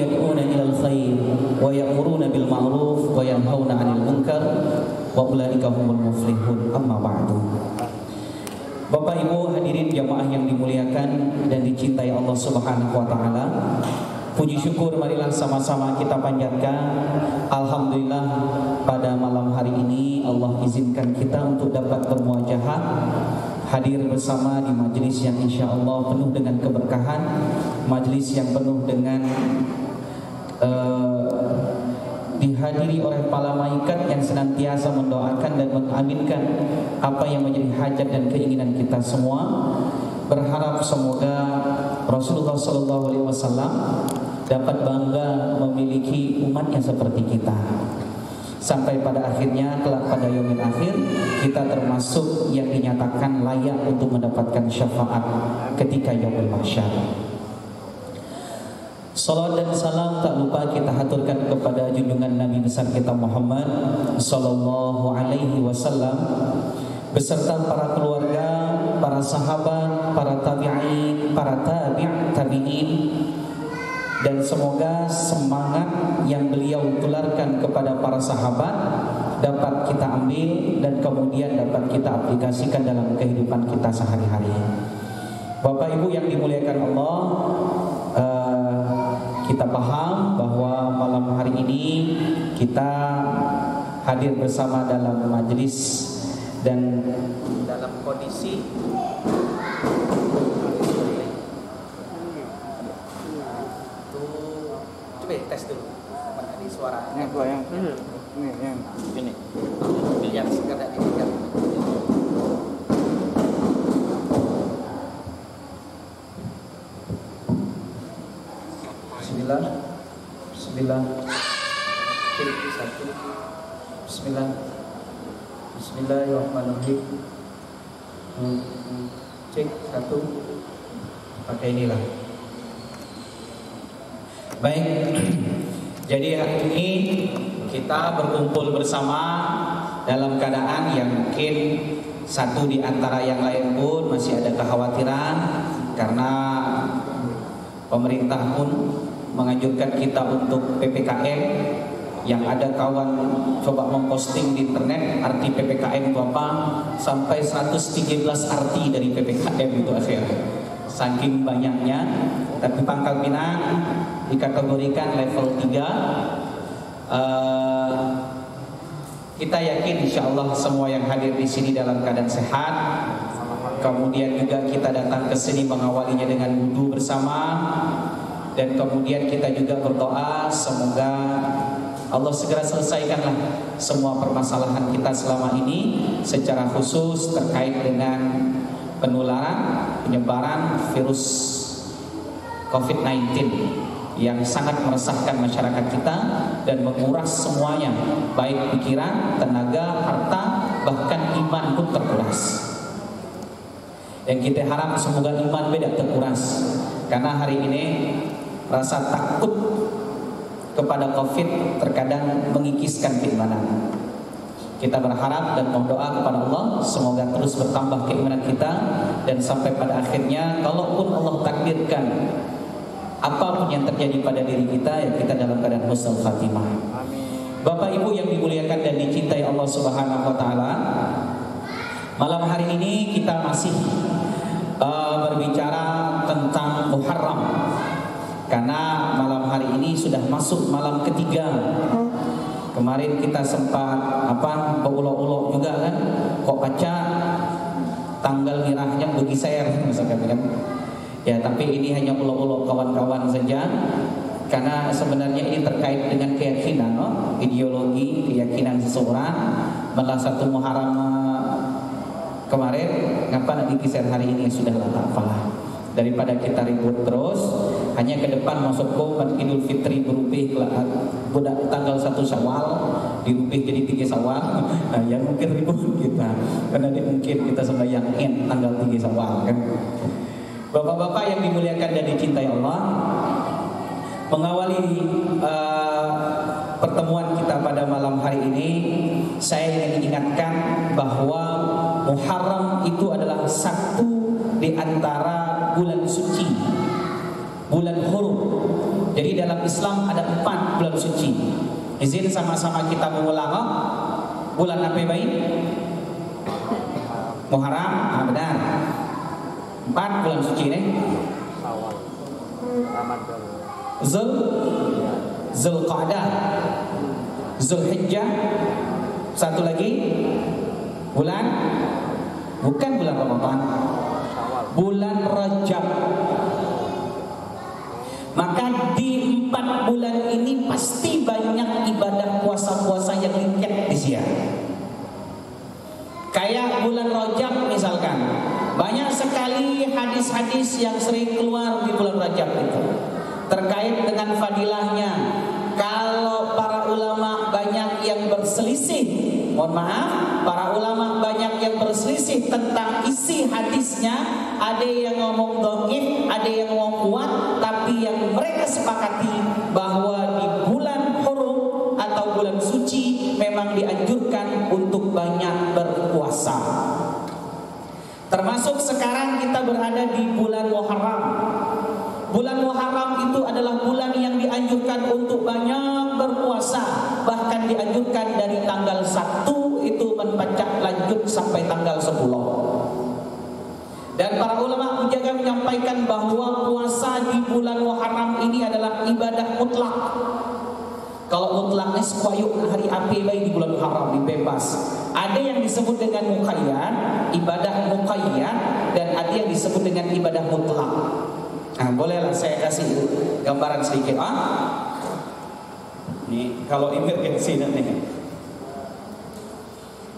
يدعون إلى الخير ويأمرون بالمعروف وينهون عن المنكر وأولئك هم المفلحون. أما بعد. Bapak Ibu hadirin jamaah yang dimuliakan dan dicintai Allah Subhanahu wa taala. Puji syukur marilah sama-sama kita panjatkan. Alhamdulillah pada malam hari ini Allah izinkan kita untuk dapat bermuajahat hadir bersama di majelis yang insya Allah penuh dengan keberkahan, majelis yang penuh dengan dihadiri oleh para malaikat yang senantiasa mendoakan dan mengaminkan apa yang menjadi hajat dan keinginan kita semua. Berharap semoga Rasulullah SAW dapat bangga memiliki umatnya seperti kita, sampai pada akhirnya kelak pada yaumil akhir kita termasuk yang dinyatakan layak untuk mendapatkan syafaat ketika yaumul mahsyar. Salawat dan salam tak lupa kita haturkan kepada junjungan Nabi besar kita Muhammad sallallahu alaihi wasallam beserta para keluarga, para sahabat, para tabi'in, para tabi'in, dan semoga semangat yang beliau tularkan kepada para sahabat dapat kita ambil dan kemudian dapat kita aplikasikan dalam kehidupan kita sehari-hari. Bapak Ibu yang dimuliakan Allah, kita paham bahwa malam hari ini kita hadir bersama dalam majelis dan dalam kondisi coba tes dulu tadi suara yang ini yang sekedar didengar. Bismillah. Bismillahirrahmanirrahim. Cek satu. Pakai inilah. Baik. Jadi hari ini kita berkumpul bersama dalam keadaan yang mungkin satu di antara yang lain pun masih ada kekhawatiran karena pemerintah pun menganjurkan kita untuk PPKM. Yang ada kawan coba memposting di internet arti PPKM itu apa, sampai 113 arti dari PPKM itu akhirnya, saking banyaknya. Tapi Pangkal Pinang dikategorikan level 3. Kita yakin insya Allah semua yang hadir di sini dalam keadaan sehat. Kemudian juga kita datang ke sini mengawalinya dengan wudu bersama. Dan kemudian kita juga berdoa semoga Allah segera selesaikanlah semua permasalahan kita selama ini, secara khusus terkait dengan penularan, penyebaran virus COVID-19 yang sangat meresahkan masyarakat kita dan menguras semuanya, baik pikiran, tenaga, harta, bahkan iman pun terkuras. Dan kita harap semoga iman beda terkuras, karena hari ini rasa takut kepada COVID terkadang mengikiskan keimanan. Kita berharap dan berdoa kepada Allah semoga terus bertambah keimanan kita, dan sampai pada akhirnya kalaupun Allah takdirkan apapun yang terjadi pada diri kita, ya kita dalam keadaan husnul khatimah. Bapak Ibu yang dimuliakan dan dicintai Allah Subhanahu wa taala, malam hari ini kita masih berbicara tentang Muharram. Karena malam hari ini sudah masuk malam ketiga. Kemarin kita sempat berulo-ulo juga kan, kok baca tanggal mirahnya bergeser misalkan kan. Ya, tapi ini hanya ulo-ulo kawan-kawan saja. Karena sebenarnya ini terkait dengan keyakinan, ideologi, keyakinan seseorang. Malah satu Muharram kemarin, ngapa nanti geser hari ini, sudahlah tak apalah. Daripada kita ribut terus, hanya ke depan masukku Idul Fitri berubah budak tanggal 1 Syawal dirubah jadi 3 Syawal. Nah, yang mungkin ribut kita karena mungkin kita sembahyang tanggal 3 Syawal kan. Bapak-bapak yang dimuliakan dan dicintai Allah, mengawali pertemuan kita pada malam hari ini, saya ingin ingatkan bahwa Muharram itu adalah satu di antara bulan suci, bulan hurum. Jadi dalam Islam ada 4 bulan suci. Izin sama-sama kita mengulang. Bulan apa baik? Muharram, benar. 4 bulan suci nih. Zulqa'dah, Zulhijjah, satu lagi bulan, bukan bulan Ramadan, bulan Rajab. Maka di 4 bulan ini pasti banyak ibadah puasa-puasa yang lengkap di sini. Kayak bulan Rajab misalkan, banyak sekali hadis-hadis yang sering keluar di bulan Rajab itu terkait dengan fadilahnya. Kalau para ulama banyak yang berselisih, mohon maaf, para ulama banyak yang berselisih tentang isi hadisnya. Ada yang ngomong dhaif, ada yang ngomong kuat, tapi yang mereka sepakati bahwa di bulan hurum atau bulan suci memang dianjurkan untuk banyak berpuasa. Termasuk sekarang kita berada di bulan Muharram. Bulan Muharram itu adalah bulan yang dianjurkan untuk banyak berpuasa. Bahkan dianjurkan dari tanggal 1 itu membaca lanjut sampai tanggal 10. Dan para ulama juga menyampaikan bahwa puasa di bulan Muharram ini adalah ibadah mutlak. Kalau mutlaknya sekuyuk hari api baik di bulan Muharram dibebas. Ada yang disebut dengan muqayyad, ibadah muqayyad, dan ada yang disebut dengan ibadah mutlak. Nah, bolehlah saya kasih gambaran sedikit. Nih, kalau emergency nih.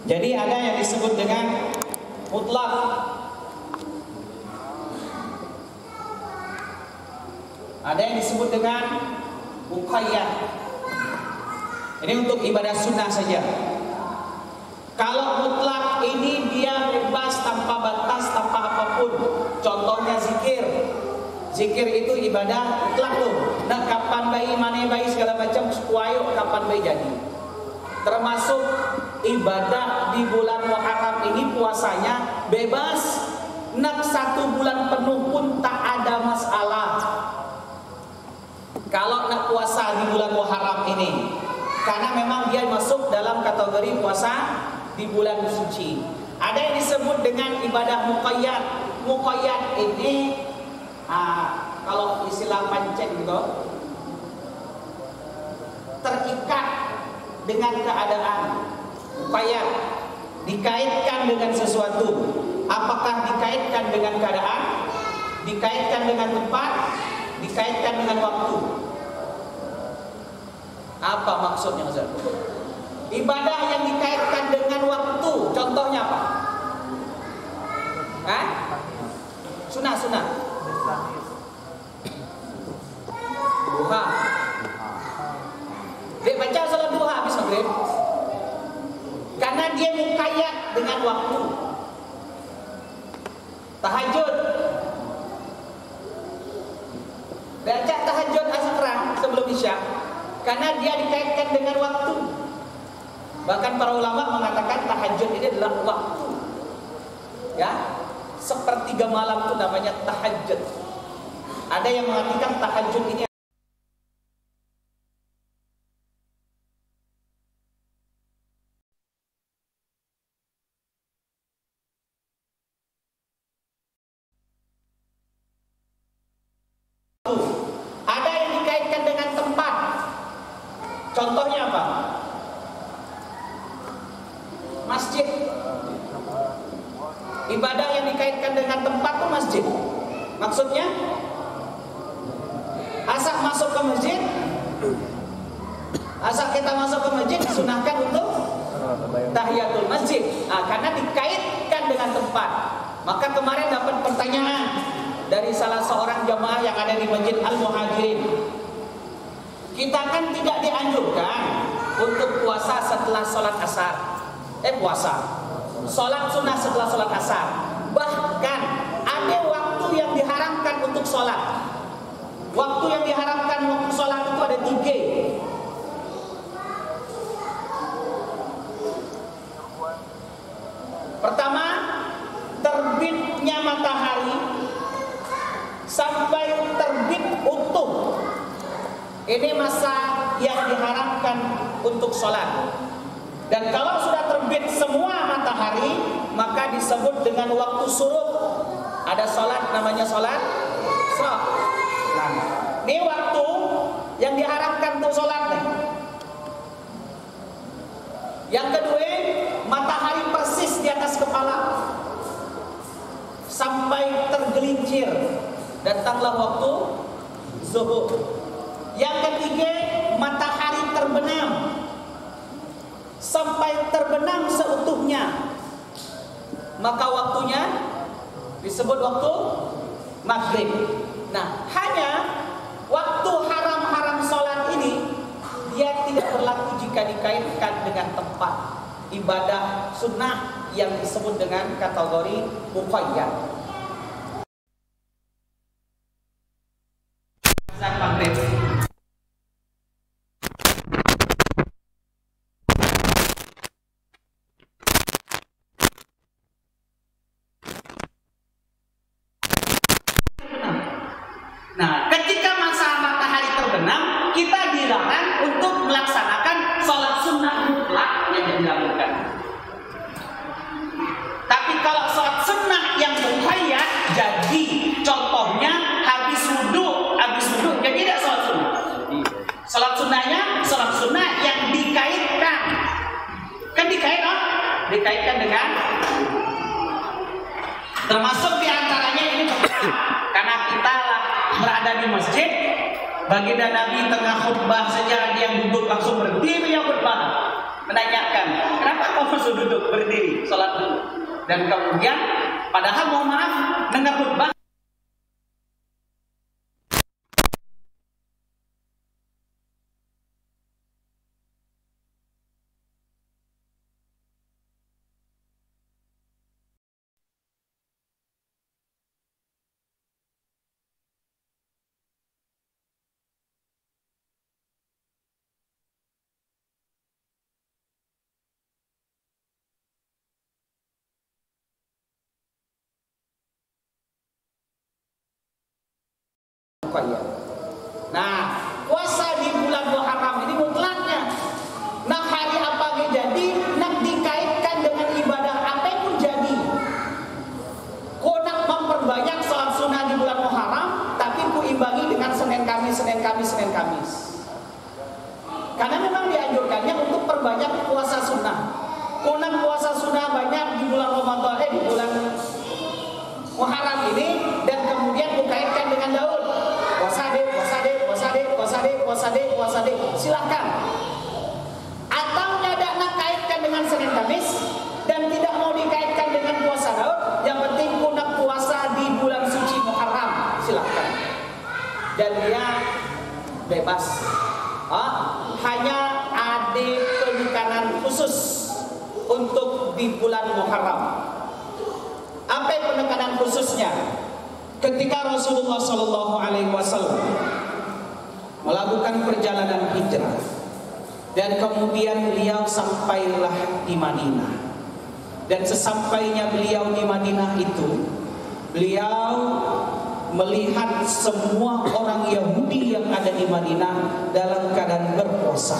Jadi ada yang disebut dengan mutlak. Ada yang disebut dengan muqayyad. Ini untuk ibadah sunnah saja. Kalau mutlak ini dia bebas tanpa batas, tanpa apapun. Contohnya zikir. Zikir itu ibadah mutlak tuh. Nah, kapan bayi, mana bayi segala macam, kuayo kapan bayi jadi. Termasuk ibadah di bulan Muharram ini puasanya bebas. Nak 1 bulan penuh pun tak ada masalah. Kalau nak puasa di bulan Muharram ini, karena memang dia masuk dalam kategori puasa di bulan suci. Ada yang disebut dengan ibadah muqayyad. Muqayyad ini kalau istilah pancen gitu, terikat dengan keadaan. Muqayyad dikaitkan dengan sesuatu. Apakah dikaitkan dengan keadaan, dikaitkan dengan tempat, dikaitkan dengan waktu? Apa maksudnya, Ustaz? Ibadah yang dikaitkan dengan waktu, contohnya apa? Sunah. Duha. Dia baca salat duha habis maghrib. Karena dia muqayyad dengan waktu. Tahajud. Baca tahajud asar sebelum isya. Karena dia dikaitkan dengan waktu. Bahkan para ulama mengatakan tahajud ini adalah waktu. Ya, sepertiga malam itu namanya tahajud. Ada yang mengatakan tahajud ini ada yang dikaitkan dengan tempat. Contohnya apa? Masjid. Ibadah yang dikaitkan dengan tempat itu masjid. Maksudnya asal masuk ke masjid, asal kita masuk ke masjid disunahkan untuk tahiyatul masjid. Karena dikaitkan dengan tempat. Maka kemarin dapat pertanyaan dari salah seorang jamaah yang ada di Masjid Al-Muhajirin. Kita kan tidak dianjurkan untuk puasa setelah sholat asar. Sholat sunnah setelah sholat asar. Bahkan ada waktu yang diharamkan untuk sholat. Waktu yang diharamkan untuk sholat itu ada 3. Pertama, terbitnya matahari sampai terbit utuh masa yang diharamkan untuk sholat. Dan kalau sudah terbit semua matahari, maka disebut dengan waktu syuruk. Ada sholat namanya sholat isyraq. Nah, ini waktu yang diharamkan untuk sholat nih. Yang kedua, matahari persis di atas kepala sampai tergelincir, datanglah waktu zuhur. Yang ketiga, matahari terbenam sampai terbenam seutuhnya, maka waktunya disebut waktu maghrib. Nah, hanya waktu haram-haram sholat ini dia tidak berlaku jika dikaitkan dengan tempat ibadah sunnah yang disebut dengan kategori muqayyad. Azan maghrib. Nah, ketika masa matahari terbenam, kita dilarang untuk melaksanakan sholat sunnah mutlak yang dilakukan. Tapi kalau sholat sunnah yang muqayyad, jadi contohnya habis wudhu, jadi tidak sholat sunnah. Sholat sunnahnya sholat sunnah yang dikaitkan, kan dikaitkan dengan, termasuk diantaranya ini karena kita berada di masjid, baginda Nabi tengah khutbah saja dia duduk langsung berdiri beliau khutbah, menanyakan kenapa kamu sudah duduk berdiri sholat dulu, dan kemudian padahal mohon maaf dengar khutbah muqayyad. Nah, puasa di bulan Muharram ini mutlaknya. Nak hari apa jadi, nak dikaitkan dengan ibadah apa pun jadi. Kau nak memperbanyak sholat sunnah di bulan Muharram, tapi ku imbangi dengan Senin Kamis. Karena memang dianjurkannya untuk perbanyak puasa sunnah. Kau nak puasa sunnah banyak di bulan Ramadan, di bulan Muharram ini, dan kemudian ku kaitkan dengan Daud. Puasa deh, silakan. Atau nak kaitkan dengan Senin Kamis dan tidak mau dikaitkan dengan puasa Daud, yang penting ku nak puasa di bulan suci Muharram, silakan. Dan dia bebas. Hanya ada penekanan khusus untuk di bulan Muharram. Apa penekanan khususnya? Ketika Rasulullah SAW melakukan perjalanan hijrah dan kemudian beliau sampailah di Madinah, dan sesampainya beliau di Madinah itu, beliau melihat semua orang Yahudi yang ada di Madinah dalam keadaan berpuasa.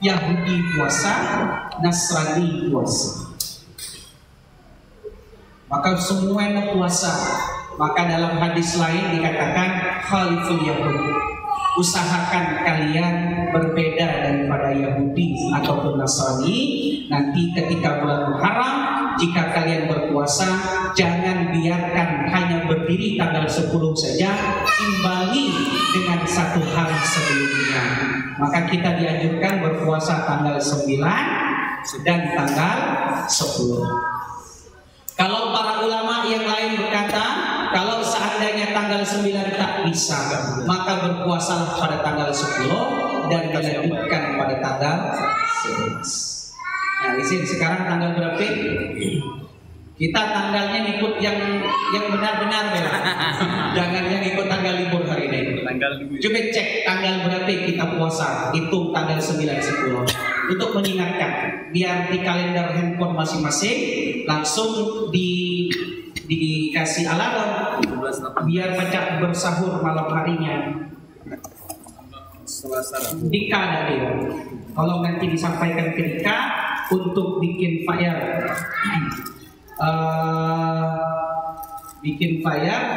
Yahudi puasa, Nasrani puasa. Maka semuanya puasa. Maka dalam hadis lain dikatakan khaliful Yahud, usahakan kalian berbeda daripada Yahudi ataupun Nasrani. Nanti ketika bulan Muharram, jika kalian berpuasa, jangan biarkan hanya berdiri tanggal 10 saja, imbangi dengan satu hari sebelumnya. Maka kita dianjurkan berpuasa tanggal 9 dan tanggal 10. Kalau para ulama yang lain berkata, kalau seandainya tanggal 9 tak bisa, maka berpuasalah pada tanggal 10 dan dilanjutkan pada tanggal 11. Nah, izin sekarang tanggal berapa? Kita tanggalnya ikut yang benar-benar ya. Jangan yang ikut tanggal libur hari ini. Coba cek tanggal berapa kita puasa, hitung tanggal 9 10. Untuk mengingatkan, biar di kalender handphone masing-masing langsung dikasih alarm biar baca bersahur malam harinya. Dika ada dia. Kalau nanti disampaikan ke Dika untuk bikin flyer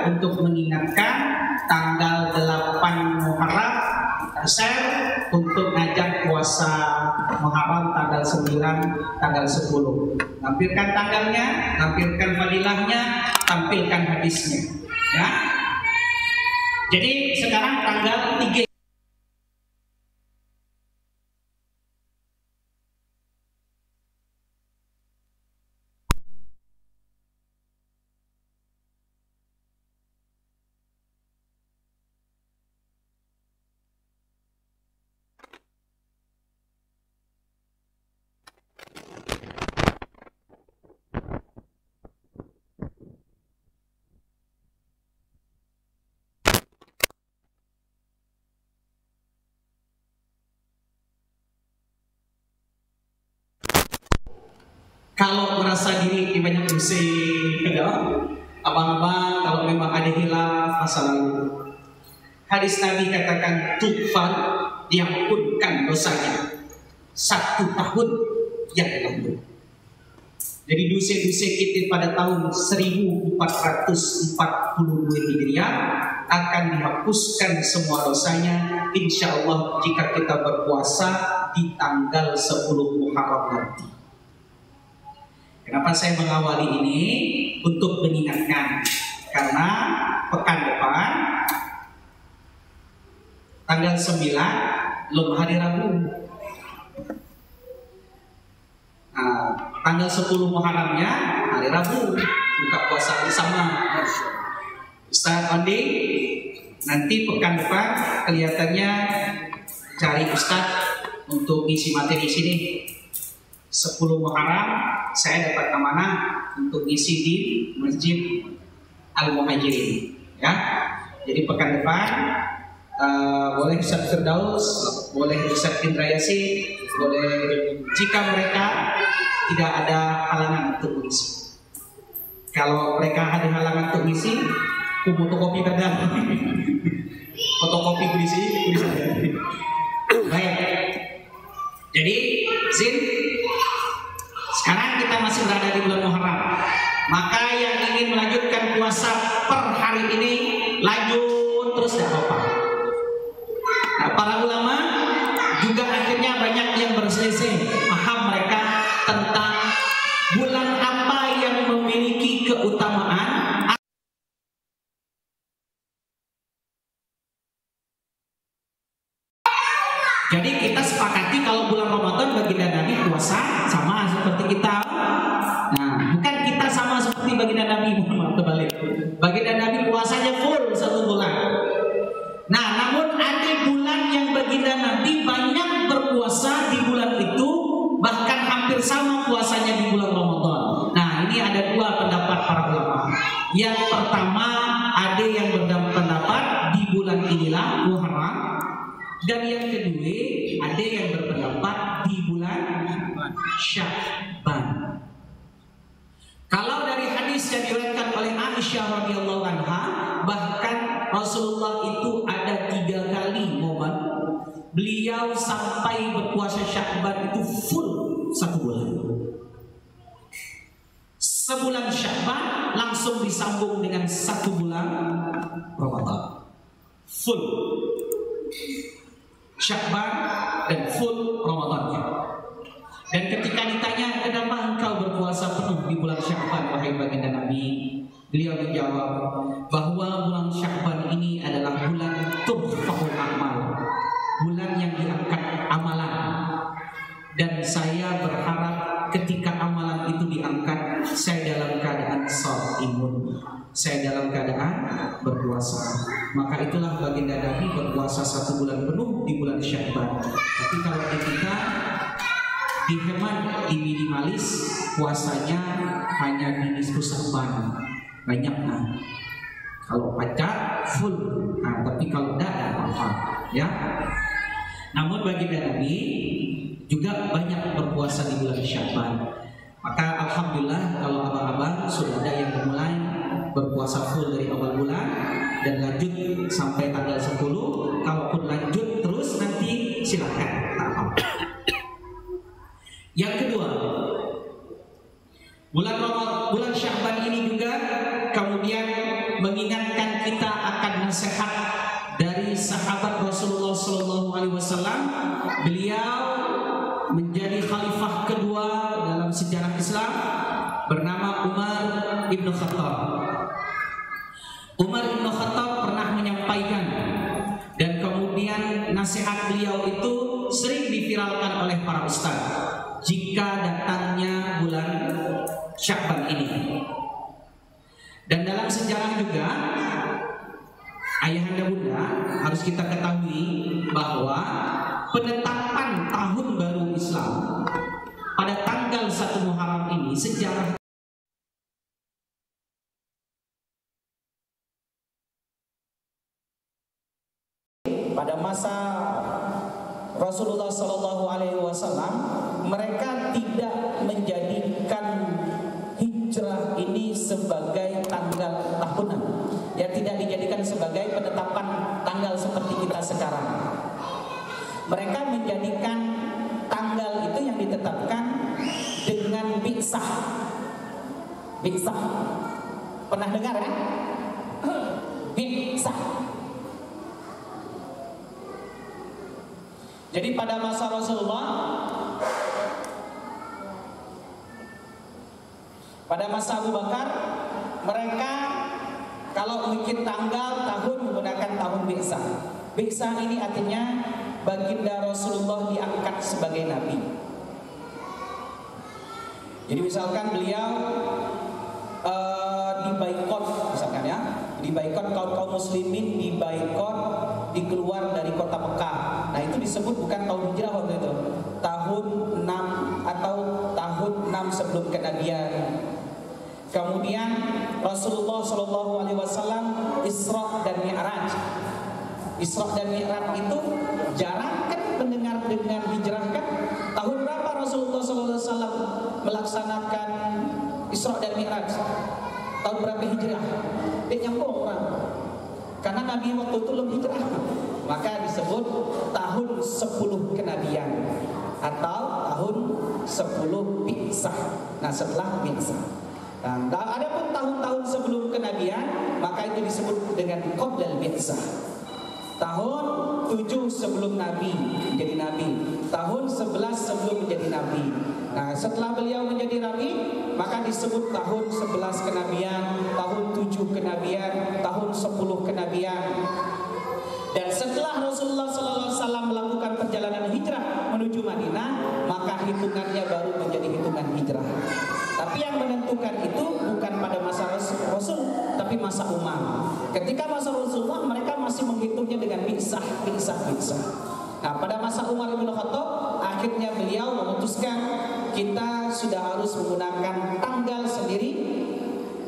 untuk mengingatkan tanggal 8 Muharram share untuk ngajak puasa Muharram tanggal 9, tanggal 10. Tampilkan tanggalnya, tampilkan fadilahnya, tampilkan hadisnya. Ya. Jadi sekarang tanggal 3. Kalau merasa diri di banyak musik, abang-abang kalau memang ada hilaf masa lalu, hadis Nabi katakan tughfar, diampunkan dosanya 1 tahun yang lalu. Jadi dosa-dosa kita pada tahun 1442 Hijriah akan dihapuskan semua dosanya, insya Allah jika kita berpuasa di tanggal 10 Muharram nanti. Kenapa saya mengawali ini? Untuk mengingatkan, karena pekan depan tanggal 9 belum hari Rabu. Nah, tanggal 10 Muharramnya hari Rabu, buka puasa bersama. Ustaz Andi nanti pekan depan kelihatannya cari Ustaz untuk ngisi materi sini. 10 Muharram saya dapat amanah untuk ngisi di Masjid Al-Muhajirin, ya. Jadi pekan depan boleh Ustaz Firdaus, boleh Ustaz Indra Yasin, boleh jika mereka tidak ada halangan untuk mengisi. Kalau mereka ada halangan untuk mengisi, fotokopi kadang, fotokopi berisi. Baik. Jadi Zin, sekarang kita masih berada di bulan Muharram. Maka yang ingin melanjutkan puasa per hari ini lanjut terus tidak apa-apa. Nah, para ulama juga akhirnya banyak yang berselisih paham mereka tentang bulan apa yang memiliki keutamaan. Jadi kita sepakati kalau bulan Ramadan baginda Nabi puasa sama seperti kita. Nah, bukan kita sama seperti baginda Nabi, Muhammad kebalik. Baginda Nabi puasanya full 1 bulan. Nah, namun ada bulan yang baginda Nabi banyak berpuasa di bulan itu, bahkan hampir sama puasanya di bulan Ramadan. Nah, ini ada 2 pendapat para ulama. Yang pertama, ada yang berpendapat di bulan inilah Muharram. Dan yang kedua, ada yang berpendapat di bulan Sya'ban. Kalau dari hadis yang diriwayatkan oleh Aisyah radhiyallahu anha, bahkan Rasulullah itu ada 3 kali momen beliau sampai berpuasa Sya'ban itu full 1 bulan. Sebulan Sya'ban langsung disambung dengan 1 bulan Ramadan. Full Sya'ban dan full Ramadannya. Dan ketika ditanya, kenapa engkau berpuasa penuh di bulan Sya'ban wahai baginda Nabi? Beliau menjawab bahwa bulan Sya'ban ini adalah bulan turfa'ul amal, bulan yang diangkat amalan. Dan saya berharap ketika amalan itu diangkat, saya dalam keadaan shaimun, saya dalam keadaan berpuasa. Maka itulah baginda Nabi berpuasa 1 bulan penuh di bulan Sya'ban. Tapi kalau kita dihemat, diminimalis puasanya hanya di nisfu Sya'ban, banyak kalau ada full, tapi kalau tidak apa-apa ya. Namun baginda Nabi juga banyak berpuasa di bulan Sya'ban. Maka alhamdulillah kalau abang-abang sudah ada yang mulai berpuasa full dari awal bulan dan lanjut sampai tanggal 10. Kalaupun lanjut terus nanti silakan, tak apa-apa. Yang kedua, bulan Sya'ban ini juga kemudian mengingatkan kita akan nasihat dari sahabat Rasulullah SAW. Beliau menjadi khalifah kedua dalam sejarah Islam, bernama Umar ibn Khattab. Umar ibn Khattab pernah menyampaikan, dan kemudian nasihat beliau itu sering diviralkan oleh para ustaz jika datangnya bulan Sya'ban ini. Dan dalam sejarah juga, ayahanda bunda harus kita ketahui bahwa penetapan tahun baru Islam pada tanggal 1 Muharram ini sejarah pada masa Rasulullah SAW, mereka tidak menjadikan hijrah ini sebagai tanggal tahunan, ya, tidak dijadikan sebagai penetapan tanggal seperti kita sekarang. Mereka menjadikan tanggal itu yang ditetapkan dengan bi'sah. Bi'sah, pernah dengar kan? Bi'sah. Jadi pada masa Rasulullah, pada masa Abu Bakar, mereka kalau bikin tanggal tahun menggunakan tahun bi'sah. Bi'sah ini artinya baginda Rasulullah diangkat sebagai nabi. Jadi misalkan beliau dibaikot, misalkan ya, dibaikot kaum muslimin, dibaikot, dikeluar dari kota Mekah. Nah itu disebut bukan tahun hijrah waktu itu, tahun 6 atau tahun 6 sebelum kenabian. Kemudian Rasulullah SAW Isra dan Mi'raj. Isra dan Mi'raj itu jarang kan mendengar dengan hijrah kan? Tahun berapa Rasulullah SAW melaksanakan Isra dan Mi'raj? Tahun berapa hijrah? Dia nyambung orang. Karena Nabi waktu itu belum hijrah, maka disebut tahun 10 kenabian atau tahun 10 bi'sah. Nah setelah bi'sah. Nah, adapun tahun-tahun sebelum kenabian, maka itu disebut dengan qoblal bi'sah. Tahun 7 sebelum Nabi menjadi Nabi, tahun 11 sebelum menjadi Nabi. Nah setelah beliau menjadi Nabi, maka disebut tahun 11 kenabian, tahun 7 kenabian, tahun 10 kenabian. Dan setelah Rasulullah SAW melakukan perjalanan hijrah menuju Madinah, maka hitungannya baru menjadi hitungan hijrah. Tapi yang menentukan itu bukan pada masa Rasul, tapi masa Umar. Ketika masa Rasulullah, mereka masih menghitungnya dengan bi'sah. Nah pada masa Umar bin Khattab, akhirnya beliau memutuskan kita sudah harus menggunakan tanggal sendiri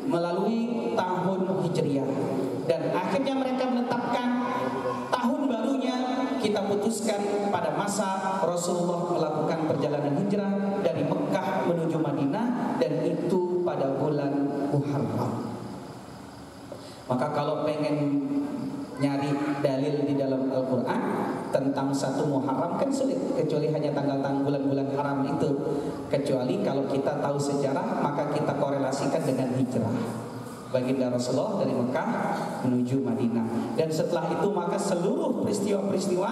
melalui tahun Hijriah. Dan akhirnya mereka menetapkan tahun barunya kita putuskan pada masa Rasulullah melakukan perjalanan hijrah dari Mekah menuju Madinah, dan itu pada bulan Muharram. Maka kalau pengen nyari dalil di dalam Al-Quran tentang 1 Muharram kan sulit, kecuali hanya tanggal-tanggal bulan-bulan haram itu. Kecuali kalau kita tahu sejarah, maka kita korelasikan dengan hijrah baginda Rasulullah dari Mekah menuju Madinah. Dan setelah itu maka seluruh peristiwa-peristiwa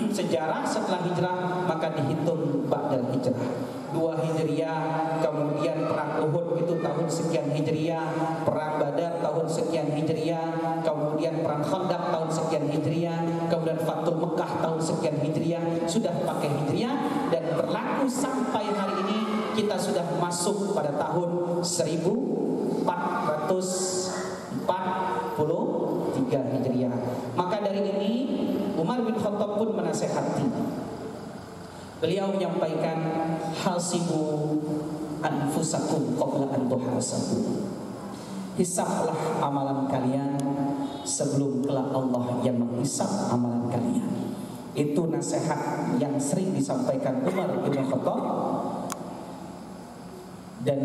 sejarah setelah hijrah maka dihitung ba'dal hijrah. 2 Hijriah, kemudian perang Uhud itu tahun sekian Hijriah, perang Badar tahun sekian Hijriah, kemudian perang Khandaq tahun sekian Hijriah, kemudian Fathul Mekah tahun sekian Hijriah, sudah pakai Hijriah dan berlaku sampai hari ini. Kita sudah masuk pada tahun 1443 Hijriah. Maka dari ini Umar bin Khattab pun menasehati. Beliau menyampaikan, hasibu anfusakum qabla an tuhasabu. Hisablah amalan kalian sebelum kelak Allah yang menghisab amalan kalian. Itu nasihat yang sering disampaikan Umar bin Khattab. Dan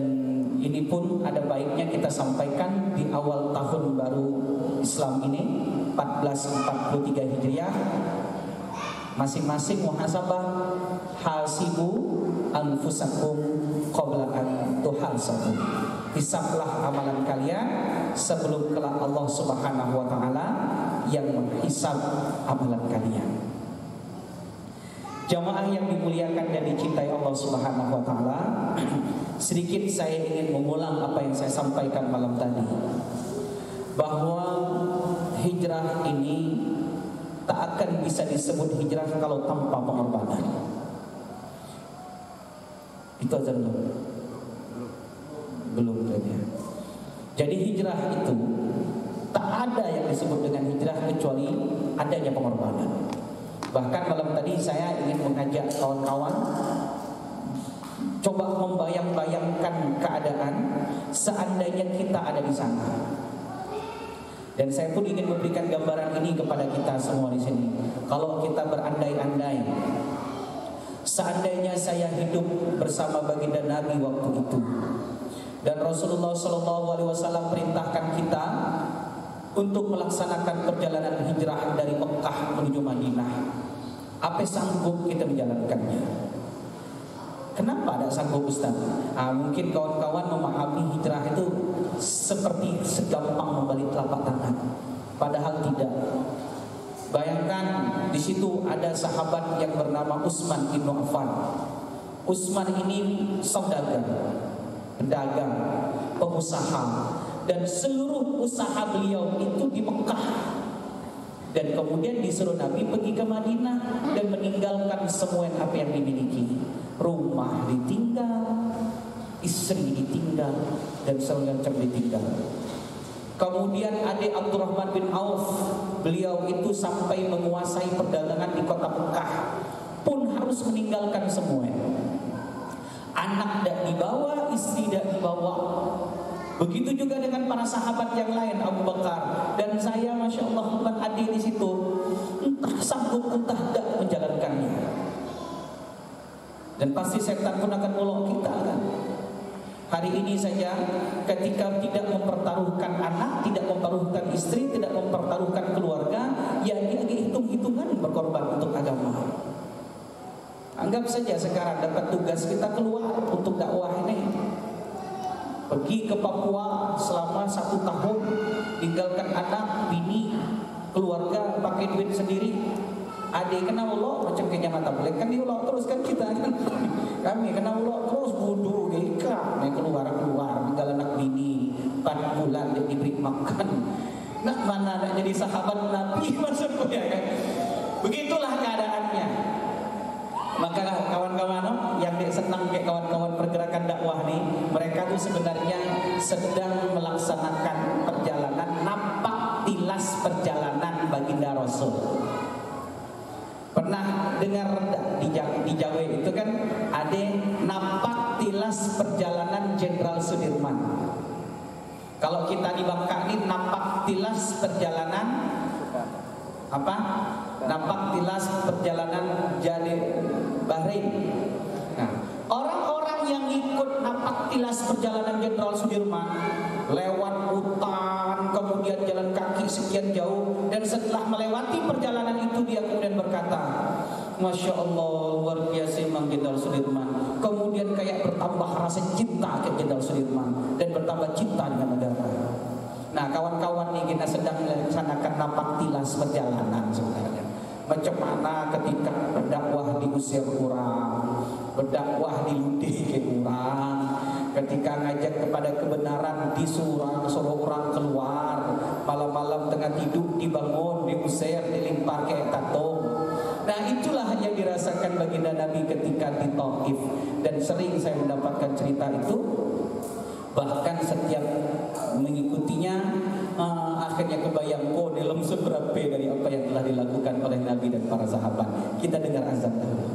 ini pun ada baiknya kita sampaikan di awal tahun baru Islam ini, 1443 Hijriah. Masing-masing muhasabah, hasibu anfusakum qabla an tuhasabu. Hisablah amalan kalian sebelum kelak Allah Subhanahu wa taala yang menghisab amalan kalian. Jamaah yang dimuliakan dan dicintai Allah Subhanahu wa taala, sedikit saya ingin mengulang apa yang saya sampaikan malam tadi, bahwa hijrah ini tak akan bisa disebut hijrah kalau tanpa pengorbanan. Itu aja belum ya. Jadi hijrah itu tak ada yang disebut dengan hijrah kecuali adanya pengorbanan. Bahkan malam tadi saya ingin mengajak kawan-kawan coba membayang-bayangkan keadaan seandainya kita ada di sana. Dan saya pun ingin memberikan gambaran ini kepada kita semua di sini. Kalau kita berandai-andai, seandainya saya hidup bersama baginda Nabi waktu itu, dan Rasulullah SAW perintahkan kita untuk melaksanakan perjalanan hijrah dari Mekah menuju Madinah, apa sanggup kita menjalankannya? Kenapa ada sanggup Ustaz? Mungkin kawan-kawan memahami hijrah itu seperti segampang membalik telapak tangan, padahal tidak. Bayangkan di situ ada sahabat yang bernama Utsman bin Affan. Utsman ini saudagar, pedagang, pengusaha, dan seluruh usaha beliau itu di Mekah. Dan kemudian disuruh Nabi pergi ke Madinah dan meninggalkan semua apa yang dimiliki. Rumah ditinggal, istri ditinggal, dan segala macam ditinggal. Kemudian adik Abdurrahman bin Auf, beliau itu sampai menguasai perdagangan di kota Mekah, pun harus meninggalkan semua. Anak tidak dibawa, istri tidak dibawa. Begitu juga dengan para sahabat yang lain, Abu Bakar dan saya, masya Allah, adik di situ, entah sanggup entah tidak menjalankannya. Dan pasti setan pun akan melok kita kan. Hari ini saja ketika tidak mempertaruhkan anak, tidak mempertaruhkan istri, tidak mempertaruhkan keluarga, ya dia hitung-hitungan berkorban untuk agama. Anggap saja sekarang dapat tugas kita keluar untuk dakwah ini, pergi ke Papua selama 1 tahun, tinggalkan anak, bini, keluarga, pakai duit sendiri. Adik kena ulok macam kayaknya mata belek kan diulok terus kan kita kan. Kami kena ulok terus bodoh geka, keluar tinggal anak bini 4 bulan dia diberi makan. Nak mana nak jadi sahabat Nabi maksudku ya kan. Begitulah keadaannya. Maka kawan-kawan yang senang kayak kawan-kawan pergerakan dakwah nih, mereka tuh sebenarnya sedang melaksanakan perjalanan napak tilas perjalanan baginda Rasul. Pernah dengar di Jawa itu kan ada napak tilas perjalanan Jenderal Sudirman. Kalau kita di Bangka ini napak tilas perjalanan apa? Napak tilas perjalanan jadi Bahrain. Nah, orang-orang yang ikut napak tilas perjalanan Jenderal Sudirman lewat hutan, kemudian jalan kaki sekian jauh, dan setelah melewati perjalanan itu dia kemudian berkata, Masya Allah, luar biasa Imam Jenderal Sudirman. Kemudian kayak bertambah rasa cinta ke Jenderal Sudirman dan bertambah cinta dengan negara. Nah, kawan-kawan nih, kita sedang melaksanakan napak tilas perjalanan sebenarnya. Macam mana ketika berdakwah diusir orang, berdakwah diludih ke orang, ketika ngajak kepada kebenaran disuruh orang keluar, malam-malam tengah tidur dibangun, diusir, dilempar ke tatung. Nah, itulah yang dirasakan baginda Nabi ketika di Taif, dan sering saya mendapatkan cerita itu. Bahkan setiap mengikutinya, akhirnya kebayang dalam seberapa dari apa yang telah dilakukan oleh Nabi dan para sahabat. Kita dengar azan dahulu.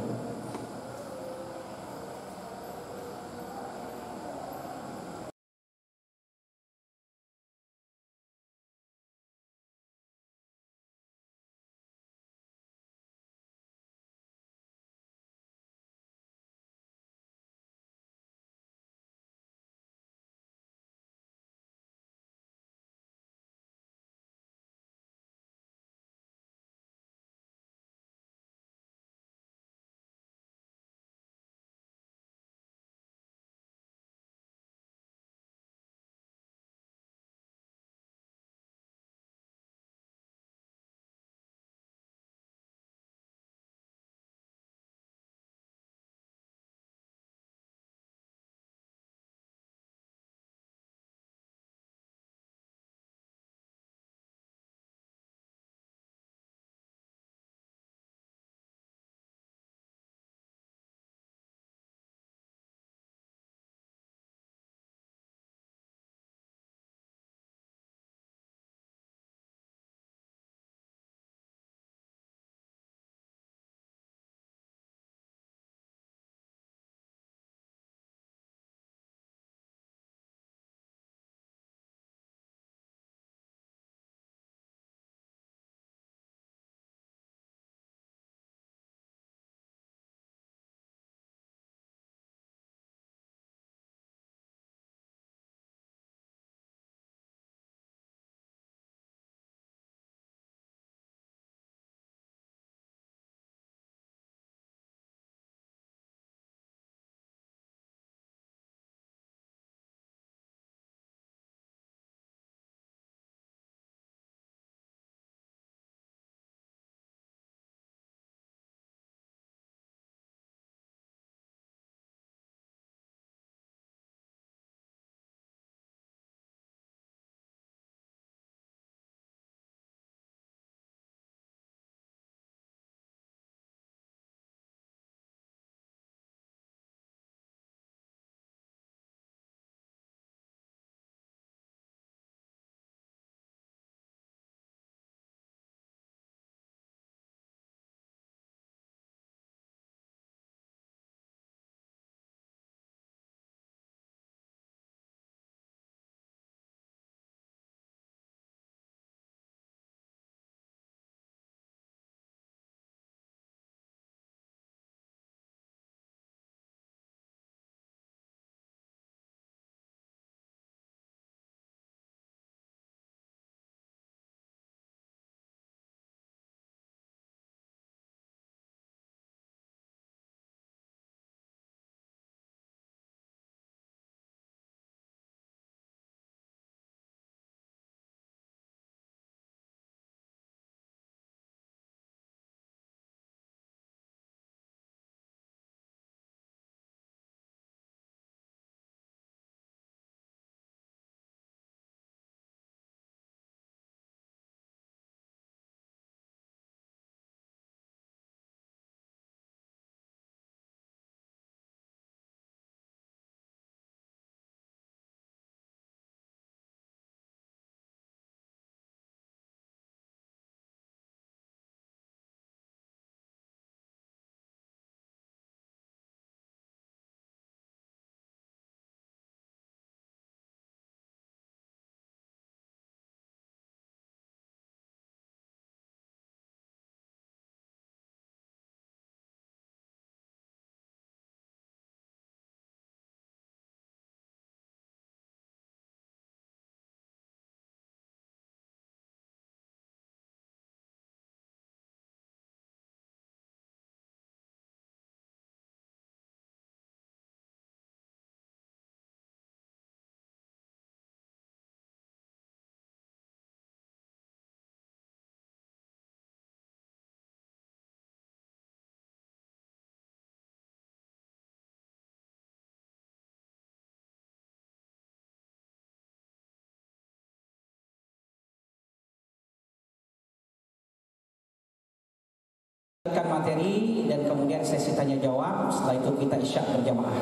materi dan kemudian sesi tanya jawab. Setelah itu kita isya berjamaah.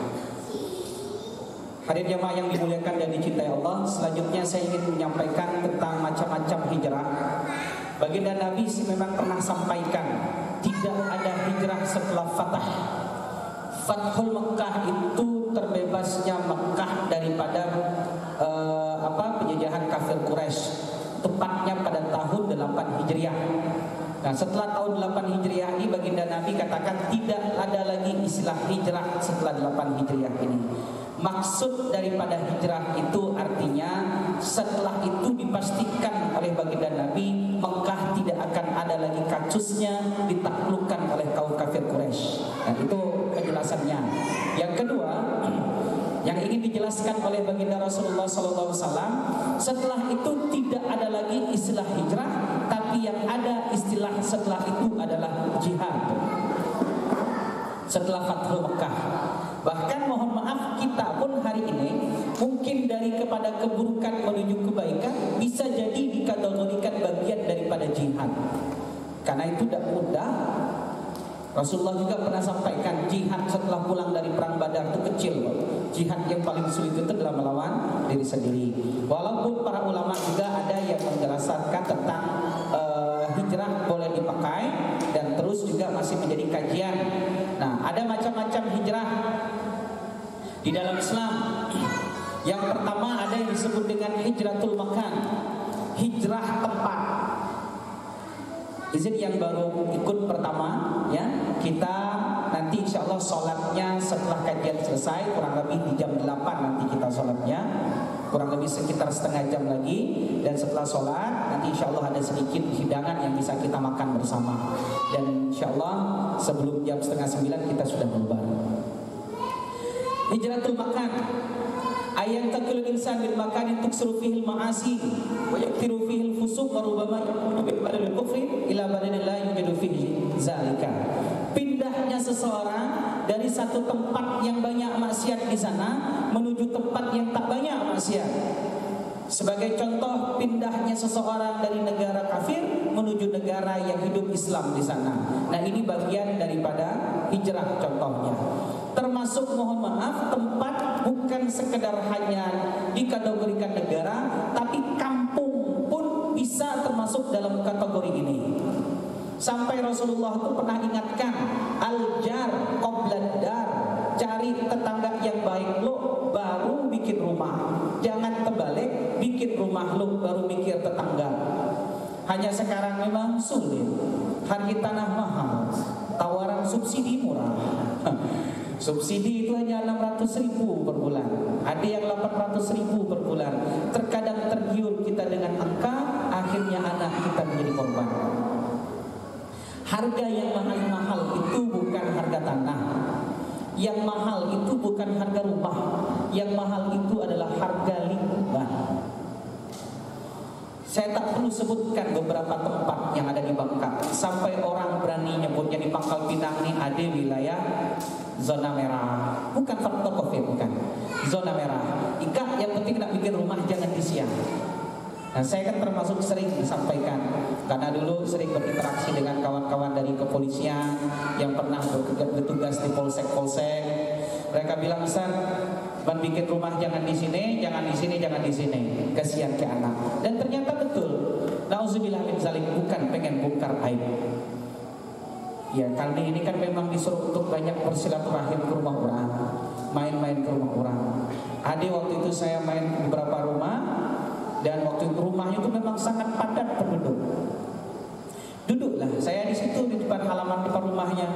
Hadir jamaah yang dimuliakan dan dicintai Allah, selanjutnya saya ingin menyampaikan tentang macam-macam hijrah. Baginda Nabi memang pernah sampaikan, tidak ada hijrah setelah Fathul Mekah itu terbebasnya Mekah daripada penjajahan kafir Quraisy, tepatnya pada tahun 8 Hijriah. Nah, setelah tahun 8 Hijriah ini baginda Nabi katakan tidak ada lagi istilah hijrah setelah 8 Hijriah ini. Maksud daripada hijrah itu artinya setelah itu dipastikan oleh baginda Nabi Mekah tidak akan ada lagi kacusnya ditaklukkan oleh kaum kafir Quraisy. Nah, itu penjelasannya. Yang kedua, yang ingin dijelaskan oleh baginda Rasulullah SAW, setelah itu tidak ada lagi istilah hijrah, tapi yang ada istilah setelah itu adalah jihad. Setelah Fathul Mekah, bahkan mohon maaf kita pun hari ini mungkin dari kepada keburukan menuju kebaikan bisa jadi dikategorikan bagian daripada jihad. Karena itu tidak mudah. Rasulullah juga pernah sampaikan jihad setelah pulang dari perang Badar itu kecil. Jihad yang paling sulit itu adalah melawan diri sendiri. Walaupun para ulama juga ada yang menjelaskan tentang hijrah boleh dipakai dan terus juga masih menjadi kajian. Nah, ada macam-macam hijrah di dalam Islam. Yang pertama ada yang disebut dengan hijratul makan, hijrah tempat. Izin yang baru ikut pertama ya, kita nanti insya Allah sholatnya setelah kajian selesai kurang lebih di jam 8 nanti kita sholatnya, kurang lebih sekitar setengah jam lagi. Dan setelah sholat nanti insya Allah ada sedikit hidangan yang bisa kita makan bersama. Dan insya Allah sebelum jam 8:30 kita sudah bubar. Hijratul makan, ayat takul insan bil makan tuksuru fihil ma'asi wa yaktiru fihil fusuq wa rubama yakunu bil badal kufri ila badal la yujadu fihi zalika. Pindahnya seseorang dari satu tempat yang banyak maksiat di sana menuju tempat yang tak banyak maksiat. Sebagai contoh, pindahnya seseorang dari negara kafir menuju negara yang hidup Islam di sana. Nah, ini bagian daripada hijrah contohnya. Termasuk mohon maaf, tempat bukan sekedar hanya dikategorikan negara, tapi kampung pun bisa termasuk dalam kategori ini. Sampai Rasulullah itu pernah ingatkan, al-jar qoblad dar, cari tetangga yang baik lo baru bikin rumah. Jangan terbalik, bikin rumah lo baru mikir tetangga. Hanya sekarang memang sulit, harga tanah mahal, tawaran subsidi murah. Subsidi itu hanya 600.000 per bulan, ada yang 800.000 per bulan. Terkadang tergiur kita dengan angka, akhirnya anak kita menjadi korban. Harga yang mahal-mahal itu bukan harga tanah, yang mahal itu bukan harga rumah, yang mahal itu adalah harga lingkungan. Saya tak perlu sebutkan beberapa tempat yang ada di Bangka, sampai orang berani nyebutnya di Pangkal Pinang ini ada wilayah zona merah, bukan faktor COVID, bukan zona merah. Ika yang penting nak bikin rumah jangan di siang. Nah, saya kan termasuk sering disampaikan karena dulu sering berinteraksi dengan kawan-kawan dari kepolisian yang pernah bertugas di polsek-polsek. Mereka bilang, "Ustaz, ban bikin rumah jangan di sini, jangan di sini, jangan di sini. Kasihan ke anak." Dan ternyata betul. Nauzubillah min zalik, bukan pengen bongkar aib. Ya, kali ini kan memang disuruh untuk banyak bersilaturahim ke rumah orang, main-main ke rumah orang. Ada waktu itu saya main ke beberapa rumah, dan waktu itu rumahnya itu memang sangat padat penduduk. Duduklah saya di situ di depan halaman depan rumahnya.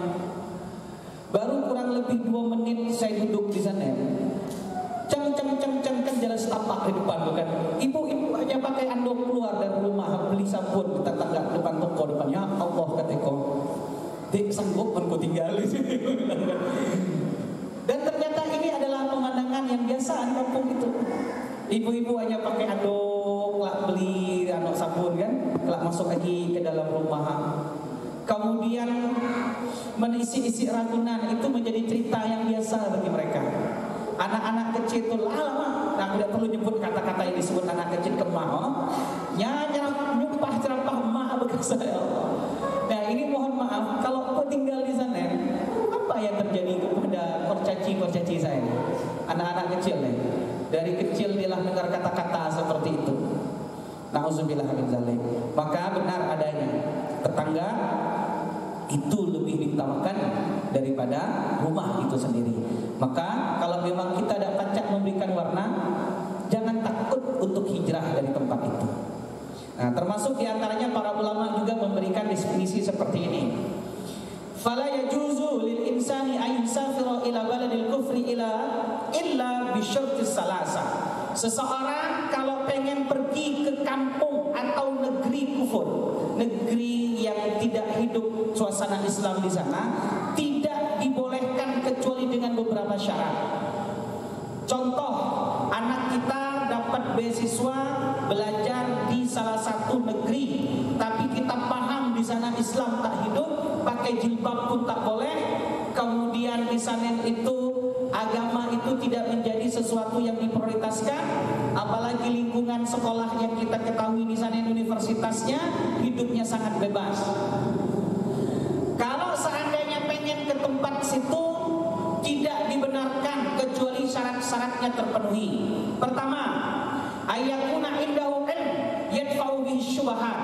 Baru kurang lebih 2 menit saya duduk di sana. Cang kan jalan setapak di depan bukan. Ibu-ibu aja pakai anduk keluar dari rumah beli sabun di tetangga depan toko depannya. Allah kataku, "Dik sanggup pun kau tinggal di sini." Dan ternyata ini adalah pemandangan yang biasa di kampung itu. Ibu-ibu hanya pakai anduk, lah beli anduk sabun kan, lah masuk lagi ke dalam rumah. Kemudian mengisi-isi ragunan itu menjadi cerita yang biasa bagi mereka. Anak-anak kecil itu lama, nah tidak perlu nyebut kata-kata yang disebut anak kecil kemah, nyumpah cerapah emak bekas saya. Nah, ini mohon maaf maaf, kalau kau tinggal di sana, apa yang terjadi kepada kurcaci saya? Anak-anak kecil nih. Dari kecil dia lah dengar kata-kata seperti itu. Nauzubillah min dzalik. Maka benar adanya tetangga itu lebih diutamakan daripada rumah itu sendiri. Maka kalau memang kita ada pacak memberikan warna, jangan takut untuk hijrah dari tempat itu. Nah, termasuk diantaranya para ulama juga memberikan definisi seperti ini. Fala yajuzu lil insani an yusafira ila baladil kufri illa bi syartis salasa. Seseorang kalau pengen pergi ke kampung atau negeri kufur, negeri yang tidak hidup suasana Islam di sana, tidak dibolehkan kecuali dengan beberapa syarat. Contoh, anak kita dapat beasiswa belajar di salah satu negeri, tapi kita paham di sana Islam tak hidup, pakai jilbab pun tak boleh. Kemudian di sana itu agama itu tidak menjadi sesuatu yang diprioritaskan, apalagi lingkungan sekolah yang kita ketahui di sana universitasnya hidupnya sangat bebas. Kalau seandainya pengen ke tempat situ, tidak dibenarkan kecuali syarat-syaratnya terpenuhi. Pertama, ayyakuna indahu ilm yadfa'u bihi syubhat,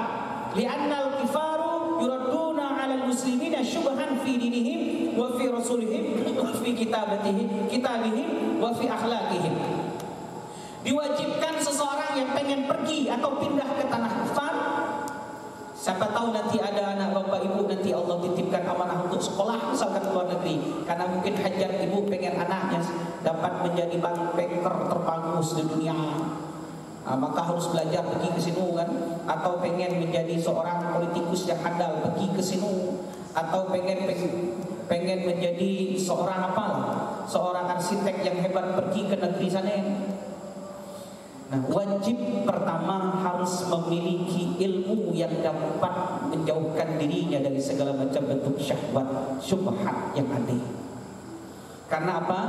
li'anna al-kifaru yuradduna 'ala al-muslimina syubhan fi dinihim wa fi rasulihim wa fi kitabihim wa fi akhlaqihim. Diwajibkan seseorang yang pengen pergi atau pindah ke tanah kufar. Siapa tahu nanti ada anak bapak ibu, nanti Allah titipkan amanah untuk sekolah misalkan ke luar negeri, karena mungkin hajat ibu pengen anaknya dapat menjadi banker terbagus di dunia. Maka harus belajar pergi ke sini kan, atau pengen menjadi seorang politikus yang handal pergi ke sini, atau pengen menjadi seorang seorang arsitek yang hebat pergi ke negeri sana. Nah, wajib pertama harus memiliki ilmu yang dapat menjauhkan dirinya dari segala macam bentuk syahwat, syubhat yang ada. Karena apa?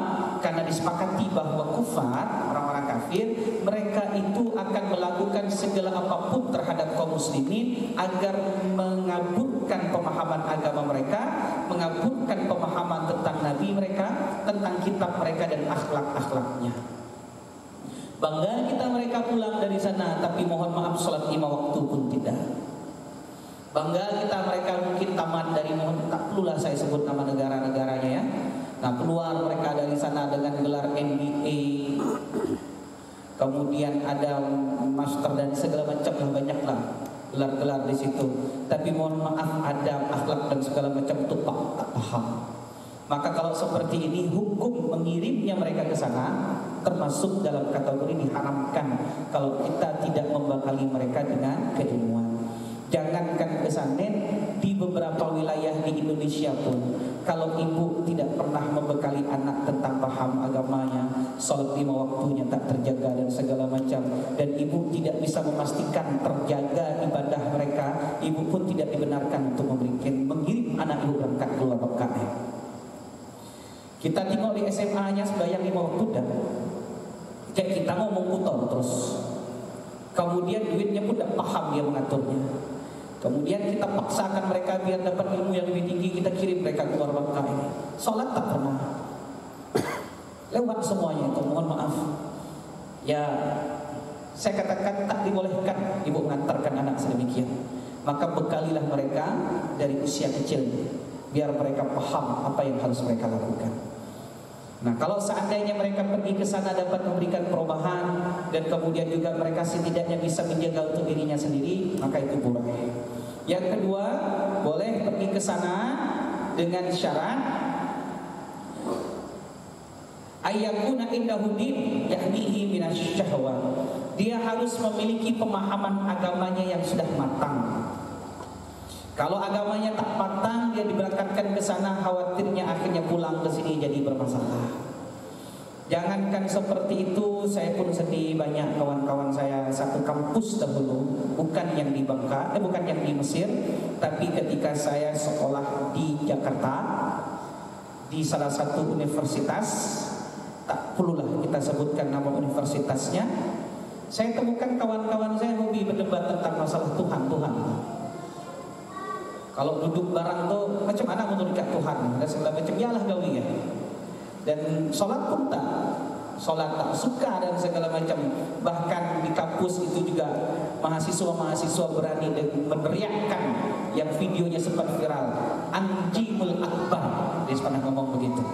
Karena disepakati bahwa kufar, orang-orang kafir, mereka itu akan melakukan segala apapun terhadap kaum muslimin agar mengaburkan pemahaman agama mereka, mengaburkan pemahaman tentang nabi mereka, tentang kitab mereka dan akhlak-akhlaknya. Bangga kita mereka pulang dari sana, tapi mohon maaf sholat 5 waktu pun tidak. Bangga kita mereka mungkin tamat dari, mohon tak perlulah saya sebut nama negara-negaranya ya. Nah, keluar mereka dari sana dengan gelar MBA, kemudian ada master dan segala macam lah, banyak lah gelar-gelar di situ. Tapi mohon maaf ada akhlak dan segala macam itu tak paham. Maka kalau seperti ini, hukum mengirimnya mereka ke sana termasuk dalam kategori diharamkan kalau kita tidak membekali mereka dengan keilmuan. Jangankan ke sana, di beberapa wilayah di Indonesia pun, kalau ibu tidak pernah membekali anak tentang paham agamanya, sholat 5 waktunya tak terjaga dan segala macam, dan ibu tidak bisa memastikan terjaga ibadah mereka, ibu pun tidak dibenarkan untuk mengirim anak ibu berangkat keluar Mekah. Kita tengok di SMA-nya sembahyang 5 waktu dah. Kayak kita ngomong putar terus. Kemudian duitnya pun tak paham dia mengaturnya. Kemudian kita paksakan mereka biar dapat ilmu yang lebih tinggi, kita kirim mereka keluar Mekah ini. Salat tak pernah. Lewat semuanya itu, mohon maaf. Ya, saya katakan tak dibolehkan ibu mengantarkan anak sedemikian. Maka bekalilah mereka dari usia kecil, biar mereka paham apa yang harus mereka lakukan. Nah, kalau seandainya mereka pergi ke sana dapat memberikan perubahan dan kemudian juga mereka setidaknya bisa menjaga untuk dirinya sendiri, maka itu boleh. Yang kedua, boleh pergi ke sana dengan syarat ayyakuna indahu din yahdihi minasyahwat. Dia harus memiliki pemahaman agamanya yang sudah matang. Kalau agamanya tak matang, dia diberangkatkan ke sana, khawatirnya akhirnya pulang ke sini jadi bermasalah. Jangankan seperti itu, saya pun sedih, banyak kawan-kawan saya satu kampus dahulu, bukan yang di Bangka, bukan yang di Mesir, tapi ketika saya sekolah di Jakarta, di salah satu universitas, tak perlulah kita sebutkan nama universitasnya, saya temukan kawan-kawan saya hobi berdebat tentang masalah Tuhan. Kalau duduk barang tuh macam mana menurut Tuhan dan segala macam, yalah gawi ya. Dan sholat pun tak, sholat tak suka dan segala macam. Bahkan di kampus itu juga mahasiswa berani meneriakkan yang videonya sempat viral, Anjimul Akbar. Dia pernah ngomong begitu.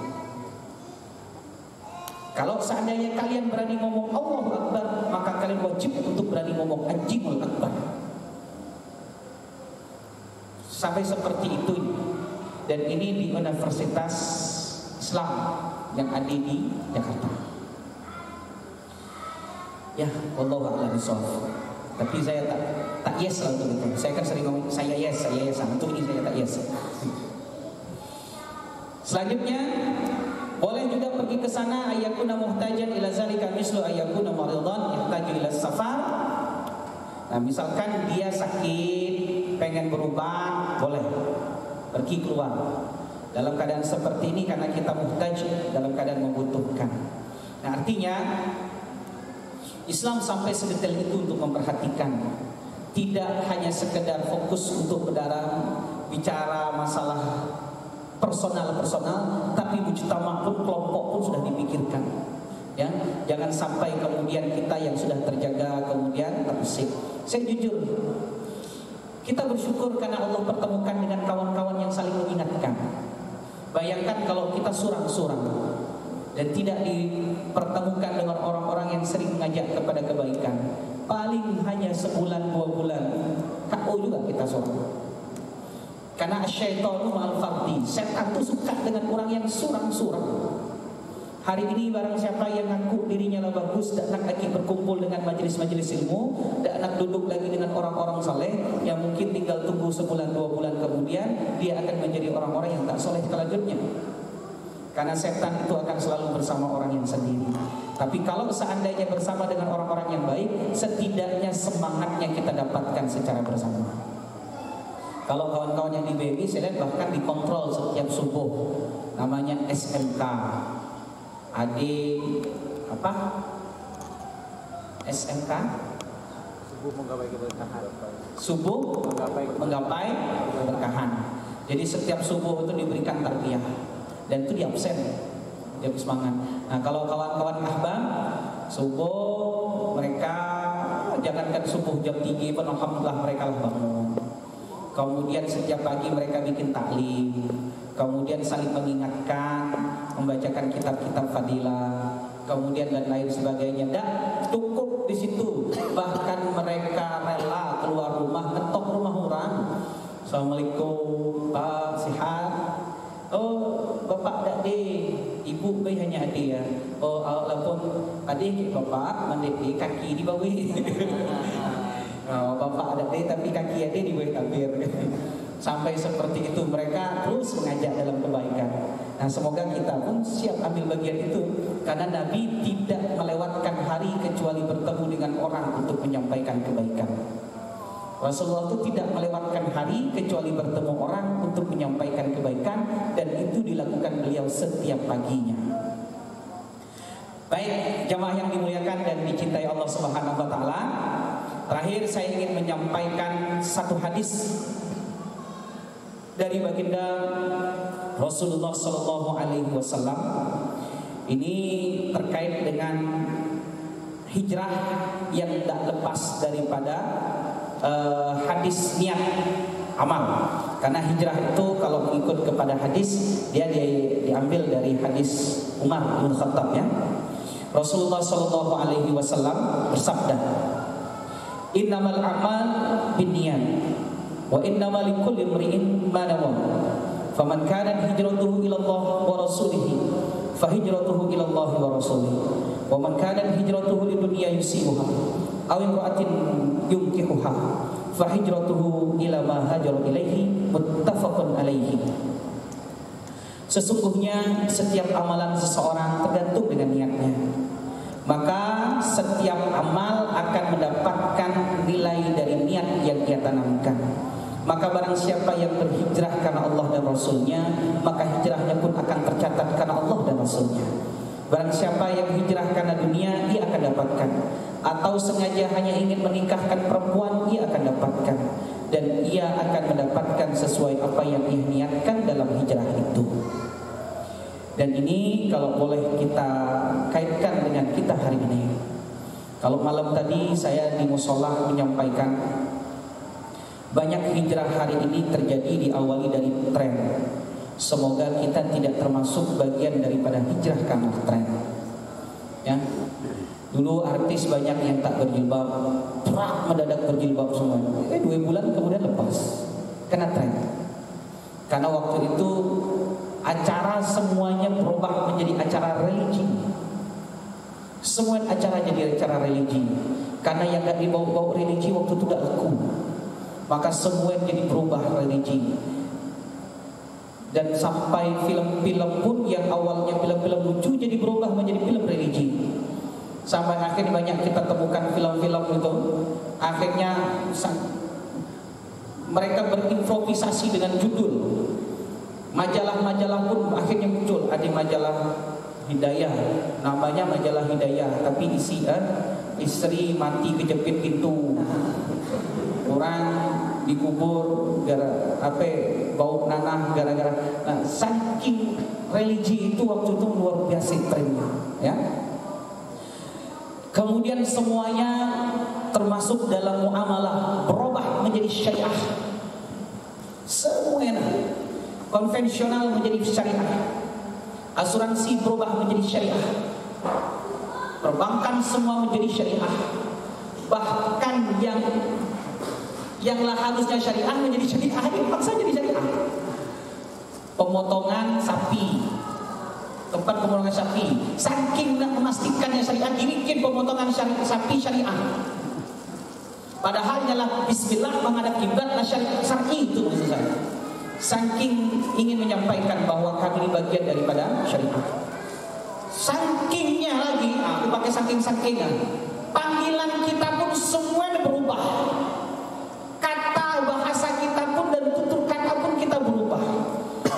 Kalau seandainya kalian berani ngomong Allahu Akbar, maka kalian wajib untuk berani ngomong Anjimul Akbar. Sampai seperti itu. Dan ini di Universitas Islam yang ada di Jakarta. Ya, wallahu a'lam bishawab. Tapi saya tak yes lah untuk itu. Saya kan sering ngomong saya yes. Untuk ini saya tak yes. Selanjutnya, boleh juga pergi ke sana ayakuna muhtajan ila zalika mislu ayakuna maridan yahtaju ila safar. Nah, misalkan dia sakit, pengen berobat, boleh pergi keluar. Dalam keadaan seperti ini karena kita muhtaj, dalam keadaan membutuhkan. Nah, artinya Islam sampai sedetail itu untuk memperhatikan. Tidak hanya sekedar fokus untuk bicara masalah personal, tapi mujtama pun, kelompok pun sudah dipikirkan. Ya, jangan sampai kemudian kita yang sudah terjaga kemudian terusik. Saya jujur, kita bersyukur karena Allah pertemukan dengan kawan-kawan yang saling mengingatkan. Bayangkan kalau kita surang-surang dan tidak dipertemukan dengan orang-orang yang sering mengajak kepada kebaikan, paling hanya sebulan 2 bulan KO juga kita surang. Karena syaitanu ma'al fardi, setan itu suka dengan orang yang surang-surang. Hari ini barang siapa yang ngaku dirinya lah bagus, tak nak lagi berkumpul dengan majelis-majelis ilmu, tak nak duduk lagi dengan orang-orang saleh, yang mungkin tinggal tunggu sebulan 2 bulan kemudian dia akan menjadi orang-orang yang tak soleh selanjutnya. Karena setan itu akan selalu bersama orang yang sendiri. Tapi kalau seandainya bersama dengan orang-orang yang baik, setidaknya semangatnya kita dapatkan secara bersama. Kalau kawan-kawan yang di BMI, saya lihat bahkan dikontrol setiap subuh, namanya SMK. Apa? SMK? Subuh menggapai keberkahan. Subuh menggapai keberkahan. Jadi setiap subuh itu diberikan tarbiyah dan itu diabsen, dia semangat. Nah, kalau kawan-kawan ahbab subuh, mereka jangankan subuh jam 3 pun alhamdulillah mereka lah bangun. Kemudian setiap pagi mereka bikin taklim, kemudian saling mengingatkan, membacakan kitab-kitab fadilah, kemudian dan lain sebagainya. Dan cukup di situ. Bahkan mereka rela keluar rumah, ngetok rumah orang. Assalamualaikum Pak, sehat? Oh, Bapak tak ada, Ibu bayi hanya ada ya. Oh, walaupun ada Bapak mendek kaki di bawah. Oh, Bapak ada tapi kaki ada di bawah tabir. Sampai seperti itu mereka terus mengajak dalam kebaikan. Nah, semoga kita pun siap ambil bagian itu, karena Nabi tidak melewatkan hari kecuali bertemu dengan orang untuk menyampaikan kebaikan. Rasulullah itu tidak melewatkan hari kecuali bertemu orang untuk menyampaikan kebaikan, dan itu dilakukan beliau setiap paginya. Baik, jamaah yang dimuliakan dan dicintai Allah Subhanahu wa taala, terakhir saya ingin menyampaikan satu hadis dari baginda Rasulullah sallallahu alaihi wasallam. Ini terkait dengan hijrah yang tidak lepas daripada hadis niat amal. Karena hijrah itu kalau mengikut kepada hadis, dia diambil dari hadis Umar bin Khattab ya. Rasulullah sallallahu alaihi wasallam bersabda, "Innamal a'mal binniyat wa innamal likulli imri'in ma nawa. Faman kanat hijratuhu ila Allah wa rasulih, fa hijratuhu ila Allah wa rasulih. Wa man kanat hijratuhu lidunya yusibuha aw imra'atin yunkihuha, fa hijratuhu ila ma hajara ilaihi, muttafaqun alaihi." Sesungguhnya setiap amalan seseorang tergantung dengan niatnya. Maka setiap amal akan mendapatkan nilai dari niat yang ia tanamkan. Maka barang siapa yang berhijrah karena Allah dan Rasulnya, maka hijrahnya pun akan tercatat karena Allah dan Rasulnya. Barang siapa yang hijrah karena dunia, ia akan dapatkan. Atau sengaja hanya ingin menikahkan perempuan, ia akan dapatkan. dan ia akan mendapatkan sesuai apa yang ia niatkan dalam hijrah itu. Dan ini kalau boleh kita kaitkan dengan kita hari ini. Kalau malam tadi saya di musola menyampaikan banyak hijrah hari ini terjadi diawali dari tren. Semoga kita tidak termasuk bagian daripada hijrah karena tren. Ya. Dulu artis banyak yang tak berjilbab, prak mendadak berjilbab semua. 2 bulan kemudian lepas. Karena tren. Karena waktu itu acara semuanya berubah menjadi acara religi. Semua acara jadi acara religi. Karena yang gak dibawa-bawa religi waktu itu gak laku. Maka semua jadi berubah religi. Dan sampai film-film pun yang awalnya film-film lucu jadi berubah menjadi film religi. Sampai akhirnya banyak kita temukan film-film itu akhirnya mereka berimprovisasi dengan judul. Majalah-majalah pun akhirnya muncul. Ada majalah Hidayah, namanya majalah Hidayah, tapi isi istri mati kejepit pintu, orang dikubur gara bau nanah gara-gara. Nah, saking religi itu waktu itu luar biasa trennya, ya. Kemudian semuanya termasuk dalam muamalah berubah menjadi syariah. Semuanya konvensional menjadi syariah. Asuransi berubah menjadi syariah. Perbankan semua menjadi syariah. Bahkan yang harusnya syariah menjadi syariah dipaksa jadi syariah. Pemotongan sapi, tempat pemotongan sapi, saking nak memastikannya syariah dibikin pemotongan sapi syariah. Padahal ialah bismillah menghadap kiblat syar'i itu maksud saya. Saking ingin menyampaikan bahwa kami ini bagian daripada syariah. Sakingnya lagi, aku pakai saking-sakingan. Panggilan kita pun semua berubah. Kata bahasa kita pun dan tutur kata pun kita berubah.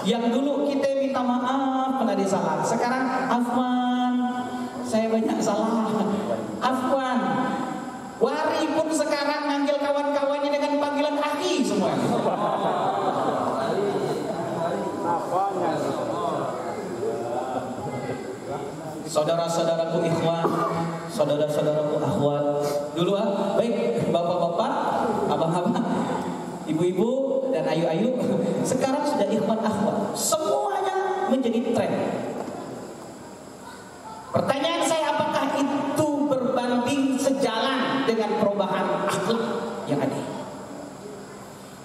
Yang dulu kita minta maaf pernah disalah. Sekarang afwan, saya banyak salah. Afwan. Wari pun sekarang manggil kawan-kawannya dengan panggilan akhi semua. Saudara-saudaraku ikhwan, saudara-saudaraku akhwat. Dulu baik bapak-bapak, abang-abang, ibu-ibu dan ayu-ayu. Sekarang sudah ikhwan akhwat. Semuanya menjadi tren. Pertanyaan saya, apakah itu berbanding sejalan dengan perubahan akhlak yang ada?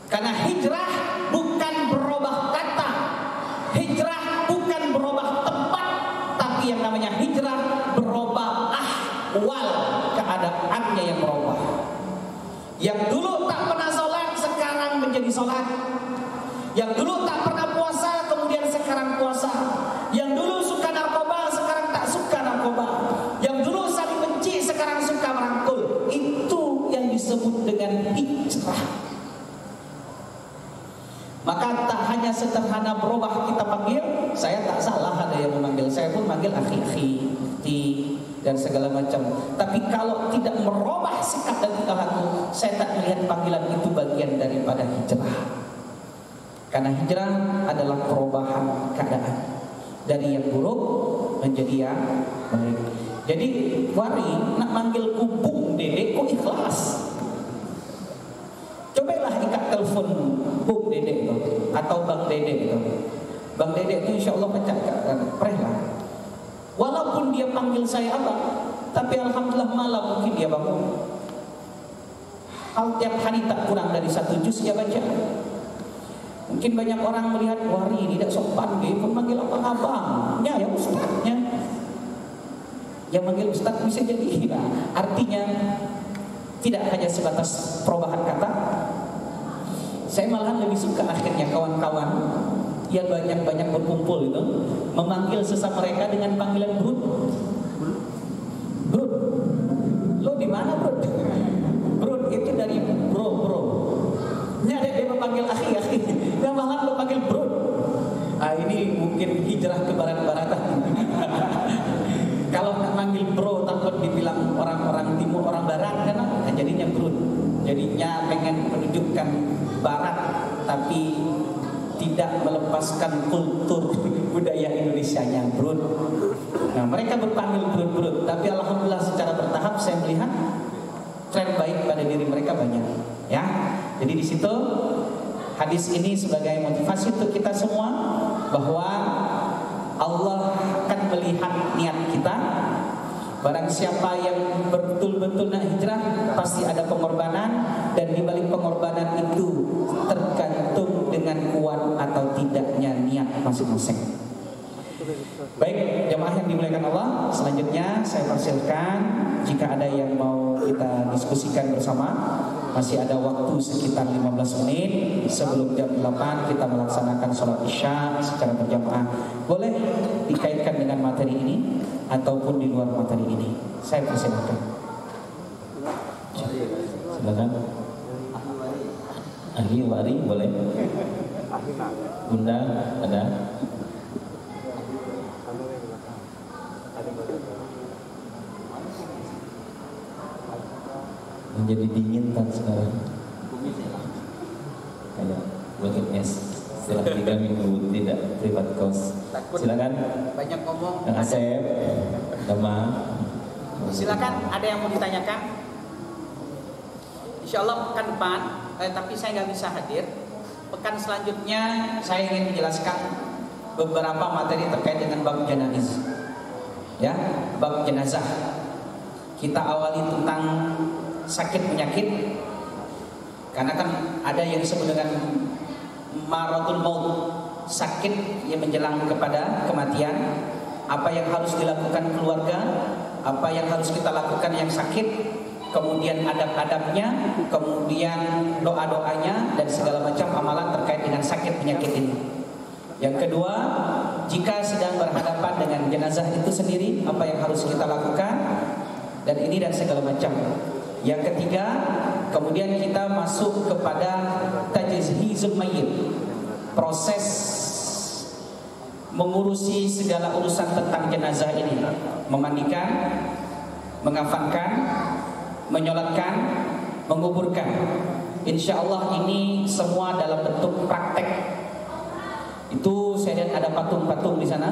Karena hijrah bukan berubah kata, hijrah bukan berubah tempat, tapi yang namanya hijrah berubah ahwal, keadaannya yang berubah. Yang dulu tak pernah sholat sekarang menjadi sholat. Yang dulu tak pernah puasa kemudian sekarang puasa. Yang dulu suka narkoba sekarang tak suka narkoba. Yang dulu saling benci sekarang suka merangkul. Itu yang disebut dengan hijrah. Maka tak hanya sederhana berubah kita panggil, saya tak salah ada yang memanggil, saya pun manggil akhi-akhi, dan segala macam. Tapi kalau tidak merubah sikap dan tingkah laku, saya tak melihat panggilan itu bagian daripada hijrah. Karena hijrah adalah perubahan keadaan dari yang buruk menjadi yang baik. Jadi Wari nak manggil kubung Dede kok ikhlas. Cobalah ikat telepon Bung Dede itu atau Bang Dede itu. Bang Dede itu insya Allah pecah preh lah. Walaupun dia panggil saya abang, tapi alhamdulillah malam mungkin dia bangun. Tiap hari tak kurang dari 1 juz dia baca. Mungkin banyak orang melihat Wari tidak sopan, dia pun manggil abang-abang. Ya ustaznya. Yang manggil ustaz bisa jadi. Nah, artinya tidak hanya sebatas perubahan kata. Saya malahan lebih suka akhirnya kawan-kawan yang banyak-banyak berkumpul itu memanggil sesama mereka dengan panggilan brud. Brud. Lo di mana brud? Brud itu dari bro. Ini ada dia memanggil akhi. Dia malah lo panggil brud. Ini mungkin hijrah ke barat-baratan. Kalau nak manggil bro takut dibilang orang-orang timur, orang barat kan jadinya brud. jadinya pengen menunjukkan barat tapi tidak melepaskan kultur budaya Indonesianya, brut. Nah, mereka berpanggil brut-brut, tapi alhamdulillah secara bertahap saya melihat tren baik pada diri mereka banyak, ya. Jadi di situ hadis ini sebagai motivasi untuk kita semua bahwa Allah akan melihat niat kita. Barang siapa yang betul-betul nak hijrah, pasti ada pengorbanan, dan di balik pengorbanan itu tergantung dengan kuat atau tidaknya niat masing-masing. Baik, jemaah yang dimuliakan Allah, selanjutnya saya persilahkan jika ada yang mau kita diskusikan bersama. Masih ada waktu sekitar 15 menit sebelum jam 8 kita melaksanakan sholat isya secara berjamaah. Boleh dikaitkan dengan materi ini ataupun di luar materi ini. Saya persilahkan. Silakan. Ahli wari boleh. Bunda ada. Menjadi dingin kan sekarang. Kayak bucket es setelah 3 minggu tidak privat kos. Silakan. Banyak ngomong. Kang Asep, Dama. Silakan, ada yang mau ditanyakan? Insya Allah pekan depan, tapi saya nggak bisa hadir. Pekan selanjutnya Saya ingin menjelaskan beberapa materi terkait dengan bab jenazah. Ya, bab jenazah. Kita awali tentang sakit penyakit, karena kan ada yang disebut dengan maradul maut, sakit yang menjelang kepada kematian. Apa yang harus dilakukan keluarga, apa yang harus kita lakukan yang sakit, kemudian adab-adabnya, kemudian doa-doanya, dan segala macam amalan terkait dengan sakit penyakit ini. Yang kedua, jika sedang berhadapan dengan jenazah itu sendiri, apa yang harus kita lakukan, dan ini dan segala macam. Yang ketiga, kemudian kita masuk kepada tajhizul mayyit, proses mengurusi segala urusan tentang jenazah ini, memandikan, mengafankan, menyolatkan, menguburkan. Insya Allah ini semua dalam bentuk praktek. Itu saya lihat ada patung-patung di sana.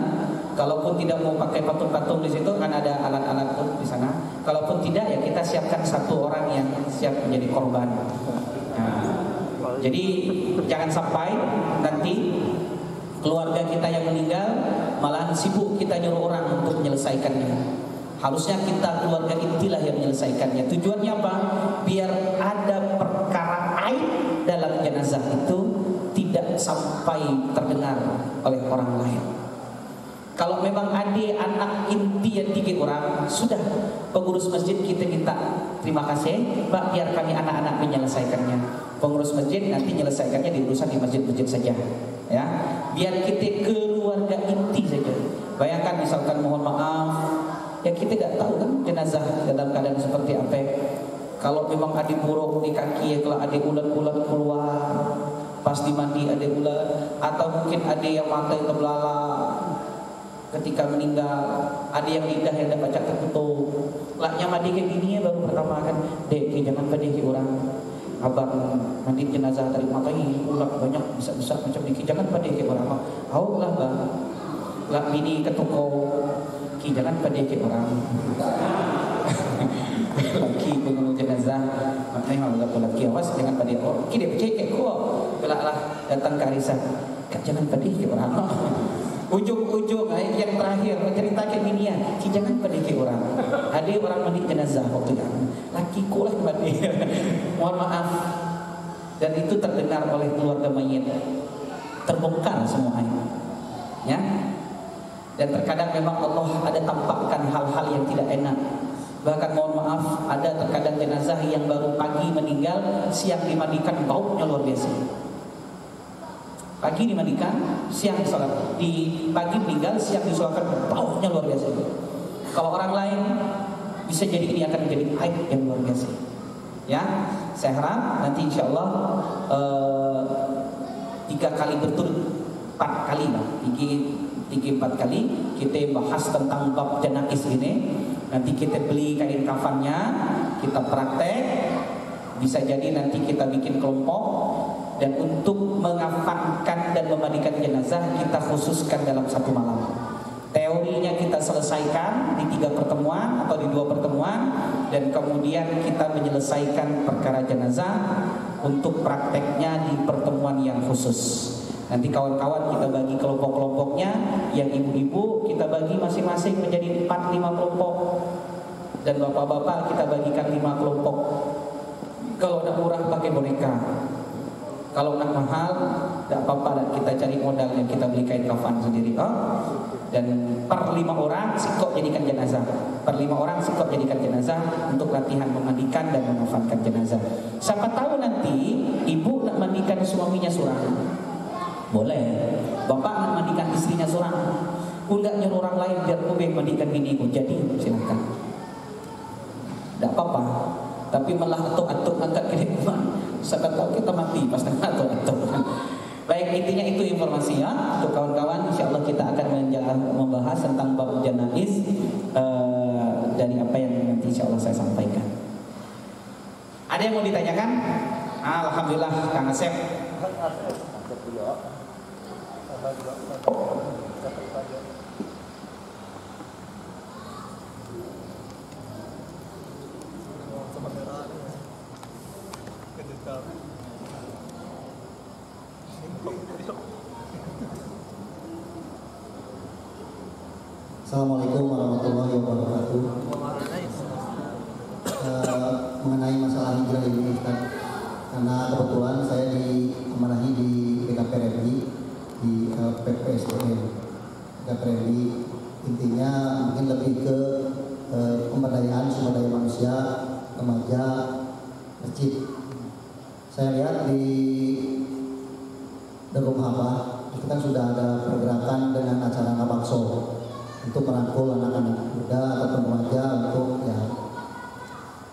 Kalaupun tidak mau pakai patung-patung di situ, kan ada alat-alat pun di sana. Kalaupun tidak, ya kita siapkan satu orang yang siap menjadi korban. Nah, jadi jangan sampai nanti keluarga kita yang meninggal malahan sibuk kita nyuruh orang untuk menyelesaikannya. Harusnya kita keluarga intilah yang menyelesaikannya. Tujuannya apa? Biar ada perkara aib dalam jenazah itu tidak sampai terdengar oleh orang lain. Kalau memang adik anak inti yang 3 orang, sudah pengurus masjid kita minta terima kasih, Pak, biar kami anak-anak menyelesaikannya. Pengurus masjid nanti menyelesaikannya di urusan di masjid-masjid saja, ya. Biar kita keluarga inti saja. Bayangkan misalkan mohon maaf, ya kita tidak tahu kan jenazah dalam keadaan seperti apa. Kalau memang adik buruk di kaki, ya kalau adik ulat-ulat keluar pas dimandi ada ulat, atau mungkin ada yang mata yang terbelalak ketika meninggal, ada yang lidah yang dapat tertutup. Laknya mandi kayak gini ya baru pertama kan, dek jangan pada orang abang mandi jenazah dari mata ini ulat banyak bisa macam ini, jangan pada orang. Au lah bang, lak bini ketuko, ki jangan pada orang. Laki pengunjung jenazah, maknanya malah laki awas jangan pada orang. Ki dia percaya kok, belaklah datang ke arisan, jangan pada orang. Ujung-ujung yang terakhir cerita ke bini ya, ki jangan pada orang. Ada orang mandi jenazah waktu itu, laki kulah mandi. Mohon maaf. Dan itu terdengar oleh keluarga mayit, terbongkar semua aib, ya. Dan terkadang memang Allah ada tampakkan hal-hal yang tidak enak. Bahkan mohon maaf, ada terkadang jenazah yang baru pagi meninggal, siang dimandikan, baunya luar biasa. Pagi dimandikan, siang disolat. Di pagi meninggal, siang disolatkan, baunya luar biasa. Kalau orang lain bisa jadi ini akan menjadi aib yang luar biasa. Ya, saya harap nanti insya Allah 3 kali berturut, 4 kali lah, 3-4 kali kita bahas tentang bab jenazah ini. Nanti kita beli kain kafannya, kita praktek, Bisa jadi nanti kita bikin kelompok, dan untuk mengafankan dan memandikan jenazah kita khususkan dalam satu malam. Teorinya kita selesaikan di 3 pertemuan atau di 2 pertemuan, dan kemudian kita menyelesaikan perkara jenazah untuk prakteknya di pertemuan yang khusus. Nanti kawan-kawan kita bagi kelompok-kelompoknya. Yang ibu-ibu kita bagi masing-masing menjadi 4-5 kelompok, dan bapak-bapak kita bagikan 5 kelompok. Kalau nak murah pakai boneka, kalau nak mahal tak apa-apa, kita cari modal yang kita beli kain kafan sendiri. Dan per 5 orang sikap jadikan jenazah. Per 5 orang sikap jadikan jenazah untuk latihan memandikan dan mengafankan jenazah. Siapa tahu nanti ibu nak mandikan suaminya seorang, boleh. Bapak nak mandikan istrinya seorang, enggak nyuruh orang lain biar gue mandikan biniku. Jadi silakan, tidak apa-apa. Tapi malah atuk-atuk angkat kiriman, siapa tahu kita mati pas atuk-atuk. Baik, intinya itu informasi ya untuk kawan-kawan. Insyaallah kita akan membahas tentang bab janaiz dari apa yang nanti insyaallah saya sampaikan. Ada yang mau ditanyakan? Alhamdulillah Kang Asep. Assalamualaikum warahmatullahi wabarakatuh. Mengenai masalah hijrah ini Ustaz, karena kebetulan saya diamanahi di PKPRI di PPSDM. PKPRI intinya mungkin lebih ke pemberdayaan sumber daya manusia, remaja, masjid. Saya lihat di Darul Haba itu kan sudah ada pergerakan dengan acara ngabakso untuk merangkul anak-anak muda atau remaja untuk ya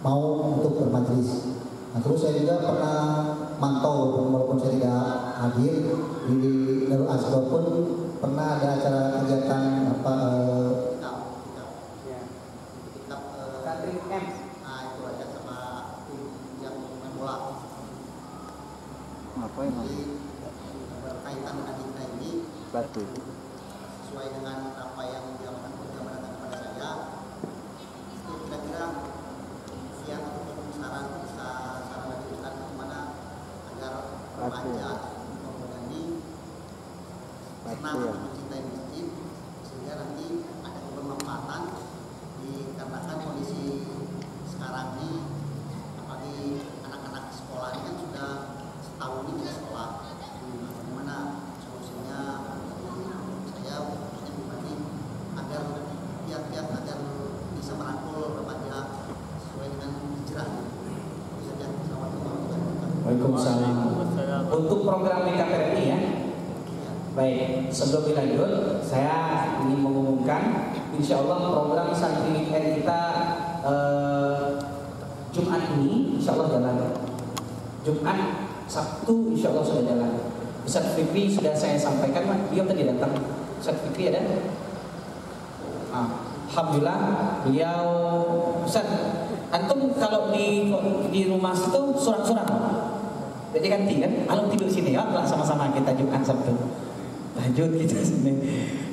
mau untuk bermajlis. Nah, terus saya juga pernah mantau walaupun saya tidak hadir di Darul Asgor pun pernah ada acara kegiatan apa itu aja sama yang main bola. Apa yang berkaitan dengan hijrah ini batu sesuai dengan apa yang dilakukan kepada saya, itu kira-kira siang ataupun saran bagi Ustaz bagaimana agar remaja pemuda ini senang mencintai masjid sehingga nanti ada bermanfaatan dikarenakan kondisi sekarang ini, apalagi anak-anak sekolah ini kan sudah setahun ini di sekolah. Bagaimana solusinya saya pribadi agar pihak-pihak agar bisa merangkul remaja sesuai dengan hijrah. Bisa jadi. Waalaikumsalam. Untuk program PKPRI ya. Baik, sebelum dilanjut, saya ingin mengumumkan, insya Allah program santri weekend kita Jumat ini, insya Allah jalan. Jumat, Sabtu, insya Allah sudah jalan. Ustaz Fikri sudah saya sampaikan, beliau tadi datang. Ustaz Fikri ada? Alhamdulillah, beliau Ustaz. Antum kalau di rumah itu surat-surat, jadi ganti kan? Kalau tidur sini ya, sama-sama kita Jumat Sabtu. Lanjut kita sini.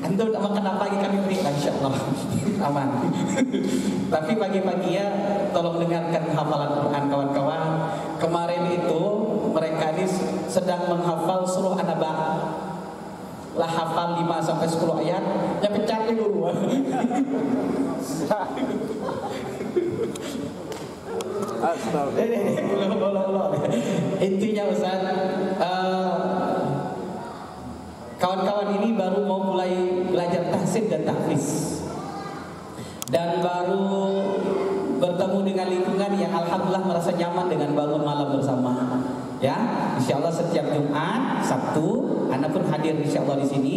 Antum tak makan apa lagi kami beri, insya Allah aman. Tapi pagi-pagi ya, tolong dengarkan hafalan Quran kawan-kawan. Kemarin itu mereka ini sedang menghafal surah An-Naba. Lah hafal 5-10 ayat, ya pecatin dulu. Intinya Ustaz, kawan-kawan ini baru mau mulai belajar tahsin dan tahfiz, dan baru bertemu dengan lingkungan yang alhamdulillah merasa nyaman dengan bangun malam bersama. Ya, insya Allah setiap Jumat, Sabtu, Anda pun hadir insya Allah di sini.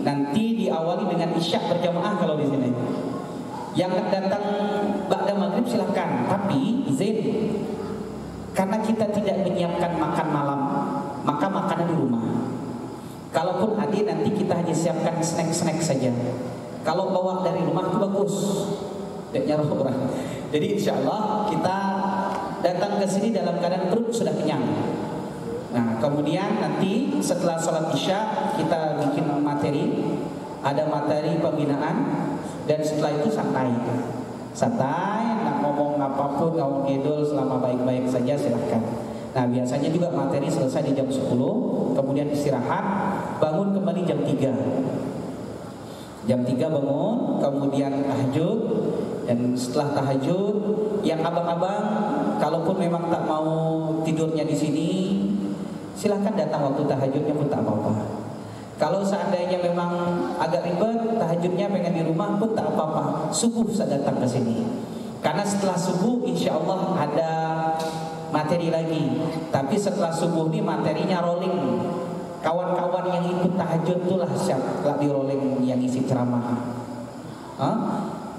Nanti diawali dengan isya berjamaah kalau di sini. Yang datang ba'da maghrib silahkan, tapi izin, karena kita tidak menyiapkan makan malam, maka makanan di rumah. Kalaupun hadir nanti kita hanya siapkan snack-snack saja. Kalau bawa dari rumah itu bagus, tidak nyaruh orang. Jadi insya Allah kita datang ke sini dalam keadaan perut sudah kenyang. Nah, kemudian nanti setelah sholat isya kita bikin materi, ada materi pembinaan, dan setelah itu santai, nak ngomong apapun, ngomong ngedol selama baik-baik saja silahkan. Nah, biasanya juga materi selesai di jam 10, kemudian istirahat, bangun kembali jam 3. Jam 3 bangun, kemudian tahajud, dan setelah tahajud, yang abang-abang kalaupun memang tak mau tidurnya di sini, silahkan datang waktu tahajudnya pun tak apa-apa. Kalau seandainya memang agak ribet, tahajudnya pengen di rumah pun tak apa-apa. Subuh saya datang ke sini. Karena setelah subuh insya Allah ada materi lagi. Tapi setelah subuh ini materinya rolling. Kawan-kawan yang ikut tahajud itulah siap di rolling yang isi ceramah.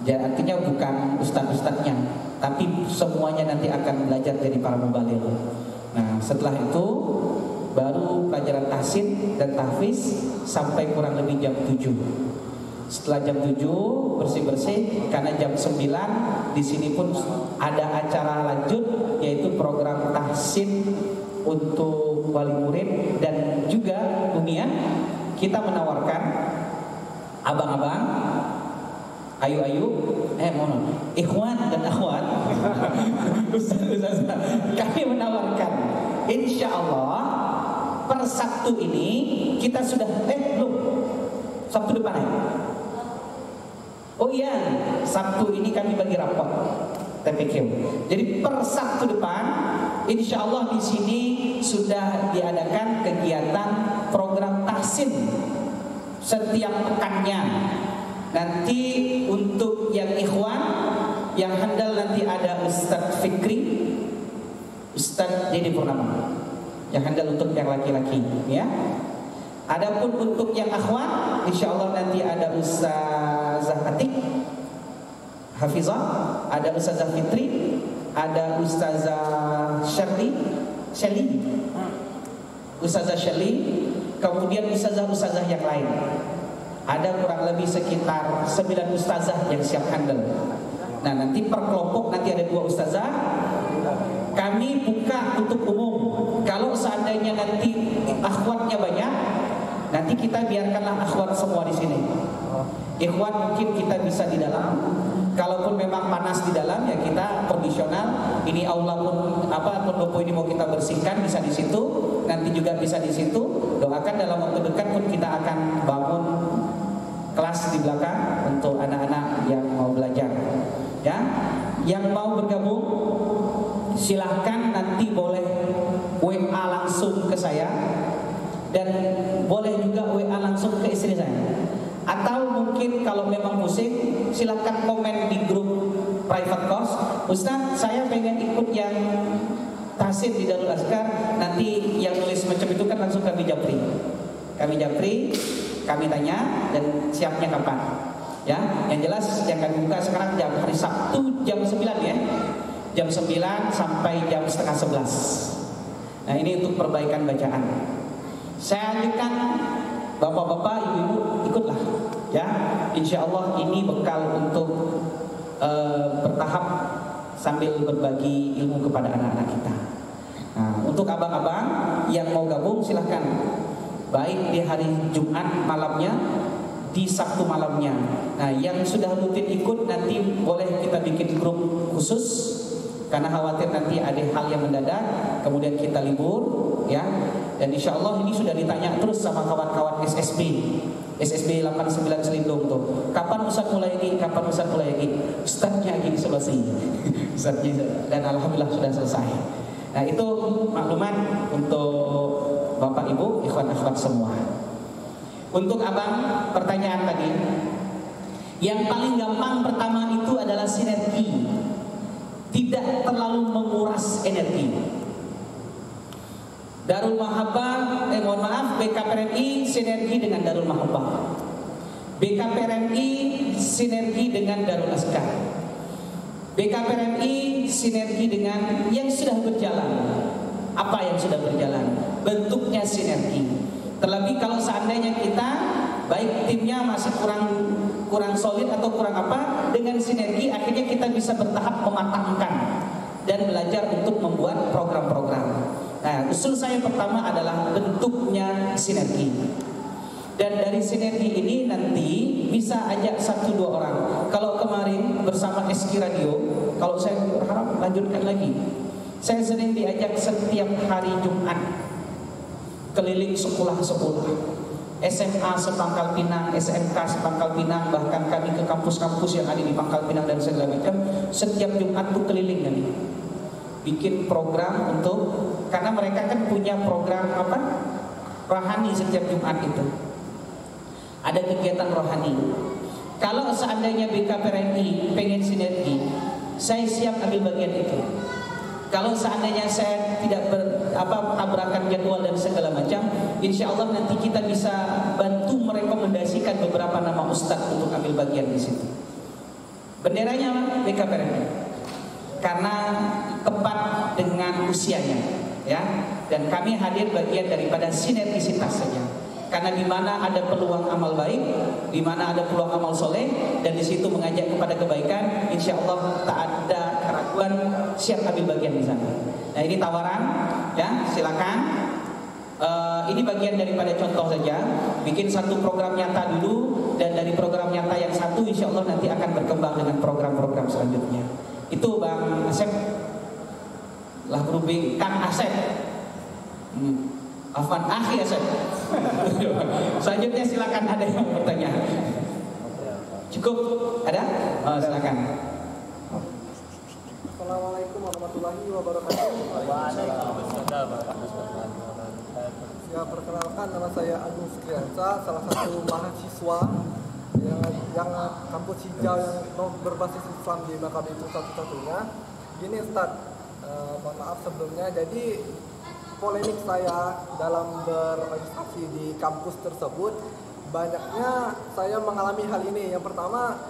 Jadi artinya bukan ustadz-ustadznya, tapi semuanya nanti akan belajar jadi para mubaligh. Nah, setelah itu baru pelajaran tahsin dan tahfiz sampai kurang lebih jam 7. Setelah jam 7 bersih-bersih, karena jam 9 di sini pun ada acara lanjut, yaitu program tahsin untuk wali murid. Dan juga Umian kita menawarkan abang-abang, ikhwan dan akhwat Ustaz, kami menawarkan insya Allah per Sabtu ini kita sudah belum Sabtu depan ya? Oh iya, Sabtu ini kami bagi rapot TPQ. Jadi per Sabtu depan insya Allah di sini sudah diadakan kegiatan program tahsin setiap pekannya. Nanti untuk yang ikhwan, yang handal nanti ada Ustadz Fikri, Ustadz Dede Purnama, yang handal untuk yang laki-laki, ya. Adapun untuk yang akhwat, insya Allah nanti ada Ustazah Atik Hafizah, ada Ustazah Fitri, ada Ustazah Shelly, Ustazah Shelly, kemudian Ustazah yang lain. Ada kurang lebih sekitar 9 ustazah yang siap handle. Nah, nanti per kelompok nanti ada 2 ustazah. Kami buka untuk umum. Kalau seandainya nanti akhwatnya banyak, nanti kita biarkanlah akhwat semua di sini. Ikhwan mungkin kita bisa di dalam. Kalaupun memang panas di dalam, ya kita kondisional. Ini aula pun pendopo ini mau kita bersihkan, bisa di situ. Nanti juga bisa di situ. Doakan dalam waktu dekat pun kita akan bangun kelas di belakang untuk anak-anak yang mau belajar. Ya, yang mau bergabung silahkan nanti boleh WA langsung ke saya, dan boleh juga WA langsung ke istri saya. Atau mungkin kalau memang pusing, silahkan komen di grup private course. Ustaz, saya pengen ikut yang tahsin di Darul Azkar. Nanti yang nulis macam itu kan langsung kami japri, kami tanya dan siapnya kapan. Ya, yang jelas yang kami buka sekarang hari Sabtu jam 9 ya. Jam 9 sampai jam setengah 11. Nah, ini untuk perbaikan bacaan. Saya anjurkan bapak-bapak, ibu-ibu ikutlah. Ya, insya Allah ini bekal untuk bertahap sambil berbagi ilmu kepada anak-anak kita. Nah, untuk abang-abang yang mau gabung silahkan. Baik di hari Jumat malamnya, di Sabtu malamnya. Nah, yang sudah rutin ikut nanti boleh kita bikin grup khusus, karena khawatir nanti ada hal yang mendadak, kemudian kita libur, ya. Dan insya Allah ini sudah ditanya terus sama kawan-kawan SSB 89 Selindung tuh. Kapan Ustaz mulai lagi? Ustaznya lagi di sebelah sini. Ustaznya, dan alhamdulillah sudah selesai. Nah, itu maklumat untuk Bapak Ibu, ikhwan akhwat semua. Untuk abang, pertanyaan tadi, yang paling gampang pertama itu adalah sinergi. Tidak terlalu menguras energi. Darul Mahabbah, BKPRMI sinergi dengan Darul Mahabbah. BKPRMI sinergi dengan Darul Azkar. BKPRMI sinergi dengan yang sudah berjalan. Apa yang sudah berjalan? Bentuknya sinergi. Terlebih kalau seandainya kita baik timnya masih kurang solid atau kurang apa, dengan sinergi akhirnya kita bisa bertahap mematangkan dan belajar untuk membuat program-program. Nah, usul saya pertama adalah bentuknya sinergi. Dan dari sinergi ini nanti bisa ajak 1-2 orang. Kalau kemarin bersama SK Radio, kalau saya berharap lanjutkan lagi. Saya sering diajak setiap hari Jumat keliling sekolah-sekolah, SMA sepangkal Pinang, SMK sepangkal Pinang, bahkan kami ke kampus-kampus yang ada di Pangkal Pinang dan segala macam. Setiap Jumat tuh keliling kami, bikin program untuk, karena mereka kan punya program apa? Rohani setiap Jumat itu. Ada kegiatan rohani. Kalau seandainya BKPRNI pengen sinergi, saya siap ambil bagian itu. Kalau seandainya saya tidak tabrakan jadwal dan segala macam, insya Allah nanti kita bisa bantu merekomendasikan beberapa nama ustadz untuk ambil bagian di situ. Benderanya BKPRNI, karena tepat dengan usianya, ya. Dan kami hadir bagian daripada sinergisitas saja. Karena di mana ada peluang amal baik, di mana ada peluang amal soleh, dan di situ mengajak kepada kebaikan, insya Allah tak ada keraguan, siap ambil bagian di sana. Nah, ini tawaran, ya, silakan. Ini bagian daripada contoh saja. Bikin satu program nyata dulu, dan dari program nyata yang satu, insya Allah nanti akan berkembang dengan program-program selanjutnya. Itu Bang Asep, lah berubing Kang Asep. Afwan Akhi Asep. Selanjutnya silakan, ada yang bertanya. Cukup? Ada? Oh, silakan. Assalamualaikum warahmatullahi wabarakatuh. Ya, perkenalkan, nama saya Agung Sukriansa, salah satu mahasiswa yang kampus hijau yang berbasis Islam di Bakam itu satu-satunya. Gini Ustaz, mohon maaf sebelumnya. Jadi polemik saya dalam berorganisasi di kampus tersebut, banyaknya saya mengalami hal ini. Yang pertama,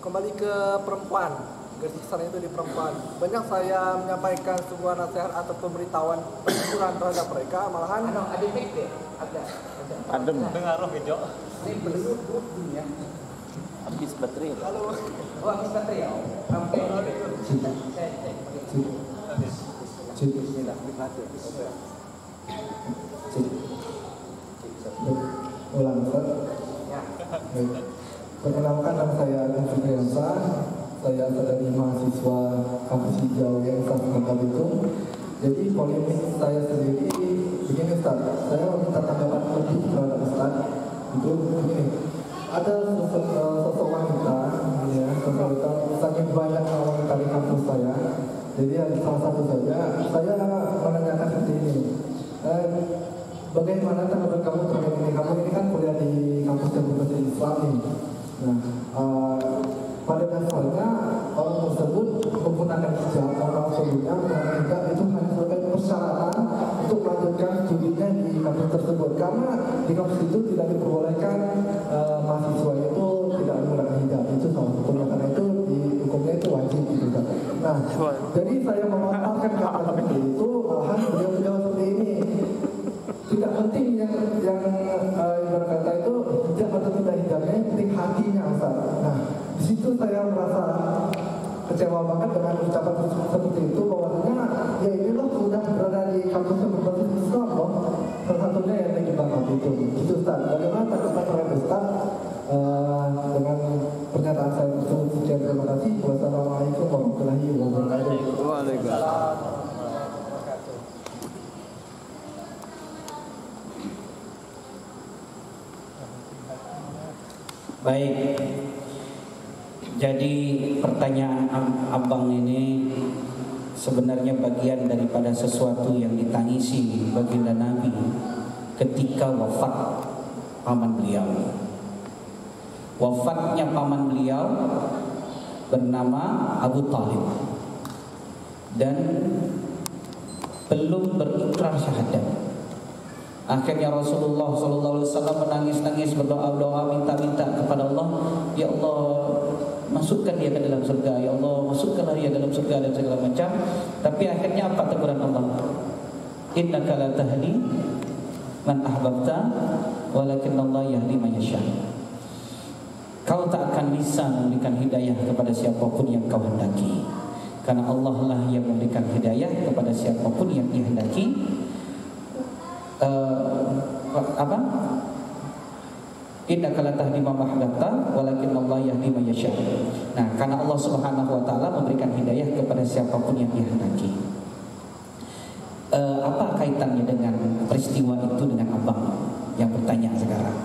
kembali ke perempuan, garis besar itu di perempuan. Banyak saya menyampaikan sebuah nasihat atau pemberitahuan peneguran terhadap mereka, malahan ada dengar roh video. ini belum ya. Habis baterai. Halo. Oh, habis baterai ya? Sampai Bismillah. Ulang Ustaz. Perkenalkan, nama saya Agung Sukriansa. Saya dari mahasiswa kampus hijau yang Bangka Belitung. Jadi polemik saya sendiri begini Ustaz. Saya minta tanggapan lebih terhadap Ustaz. Itu begini. Ada sosok wanita, ya, sangat banyak wanita di kampus saya. Jadi salah satu saja, saya menanyakan seperti ini. Bagaimana tanggapan kamu terkait ini? Kamu ini kan kuliah di kampus yang berbasis Islam nih. Nah, pada dasarnya orang tersebut menggunakan hijab, orang sebelumnya menggunakan hijab itu hanya sebagai persyaratan untuk melanjutkan studinya di kampus tersebut. Karena di kampus itu tidak diperbolehkan mahasiswa itu tidak menggunakan hijab. Itu salah satunya, karena itu di hukumnya itu wajib gitu kan. Nah, jadi saya memanfaatkan kata seperti itu, malahan beliau menjawab seperti ini. Tidak penting yang ibarat kata itu hijab atau tidak hijabnya, yang penting hatinya Ustaz. Nah, di situ saya merasa kecewa banget dengan ucapan seperti itu, bahwasanya ya ini loh sudah berada di kampus yang berbasis Islam loh. Salah satunya yang di Bangka Belitung. Itu Ustaz. Bagaimana tanggapan terhadap Ustaz dengan pernyataan saya tersebut? Sekian, terima kasih. Wassalamualaikum warahmatullahi wabarakatuh. Waalaikumsalam. Baik, jadi pertanyaan abang ini sebenarnya bagian daripada sesuatu yang ditangisi baginda Nabi ketika wafat paman beliau. Wafatnya paman beliau bernama Abu Talib dan belum berikrar syahadat. Akhirnya Rasulullah SAW menangis-nangis, berdoa-doa, minta-minta kepada Allah, ya Allah, masukkan dia ke dalam surga, ya Allah, masukkanlah dia dalam surga dan segala macam. Tapi akhirnya apa teguran Allah? Innaka la tahdi man ahbabta, walakin Allah yahdi man yasha. Kau tak akan bisa memberikan hidayah kepada siapapun yang kau hendaki. Karena Allah lah yang memberikan hidayah kepada siapapun yang dikehendaki. Innaka la tahdi man ahbabta walakin Allah yahdi man yasha. Nah, karena Allah Subhanahu wa taala memberikan hidayah kepada siapapun yang dikehendaki. Apa kaitannya dengan peristiwa itu dengan abang yang bertanya sekarang?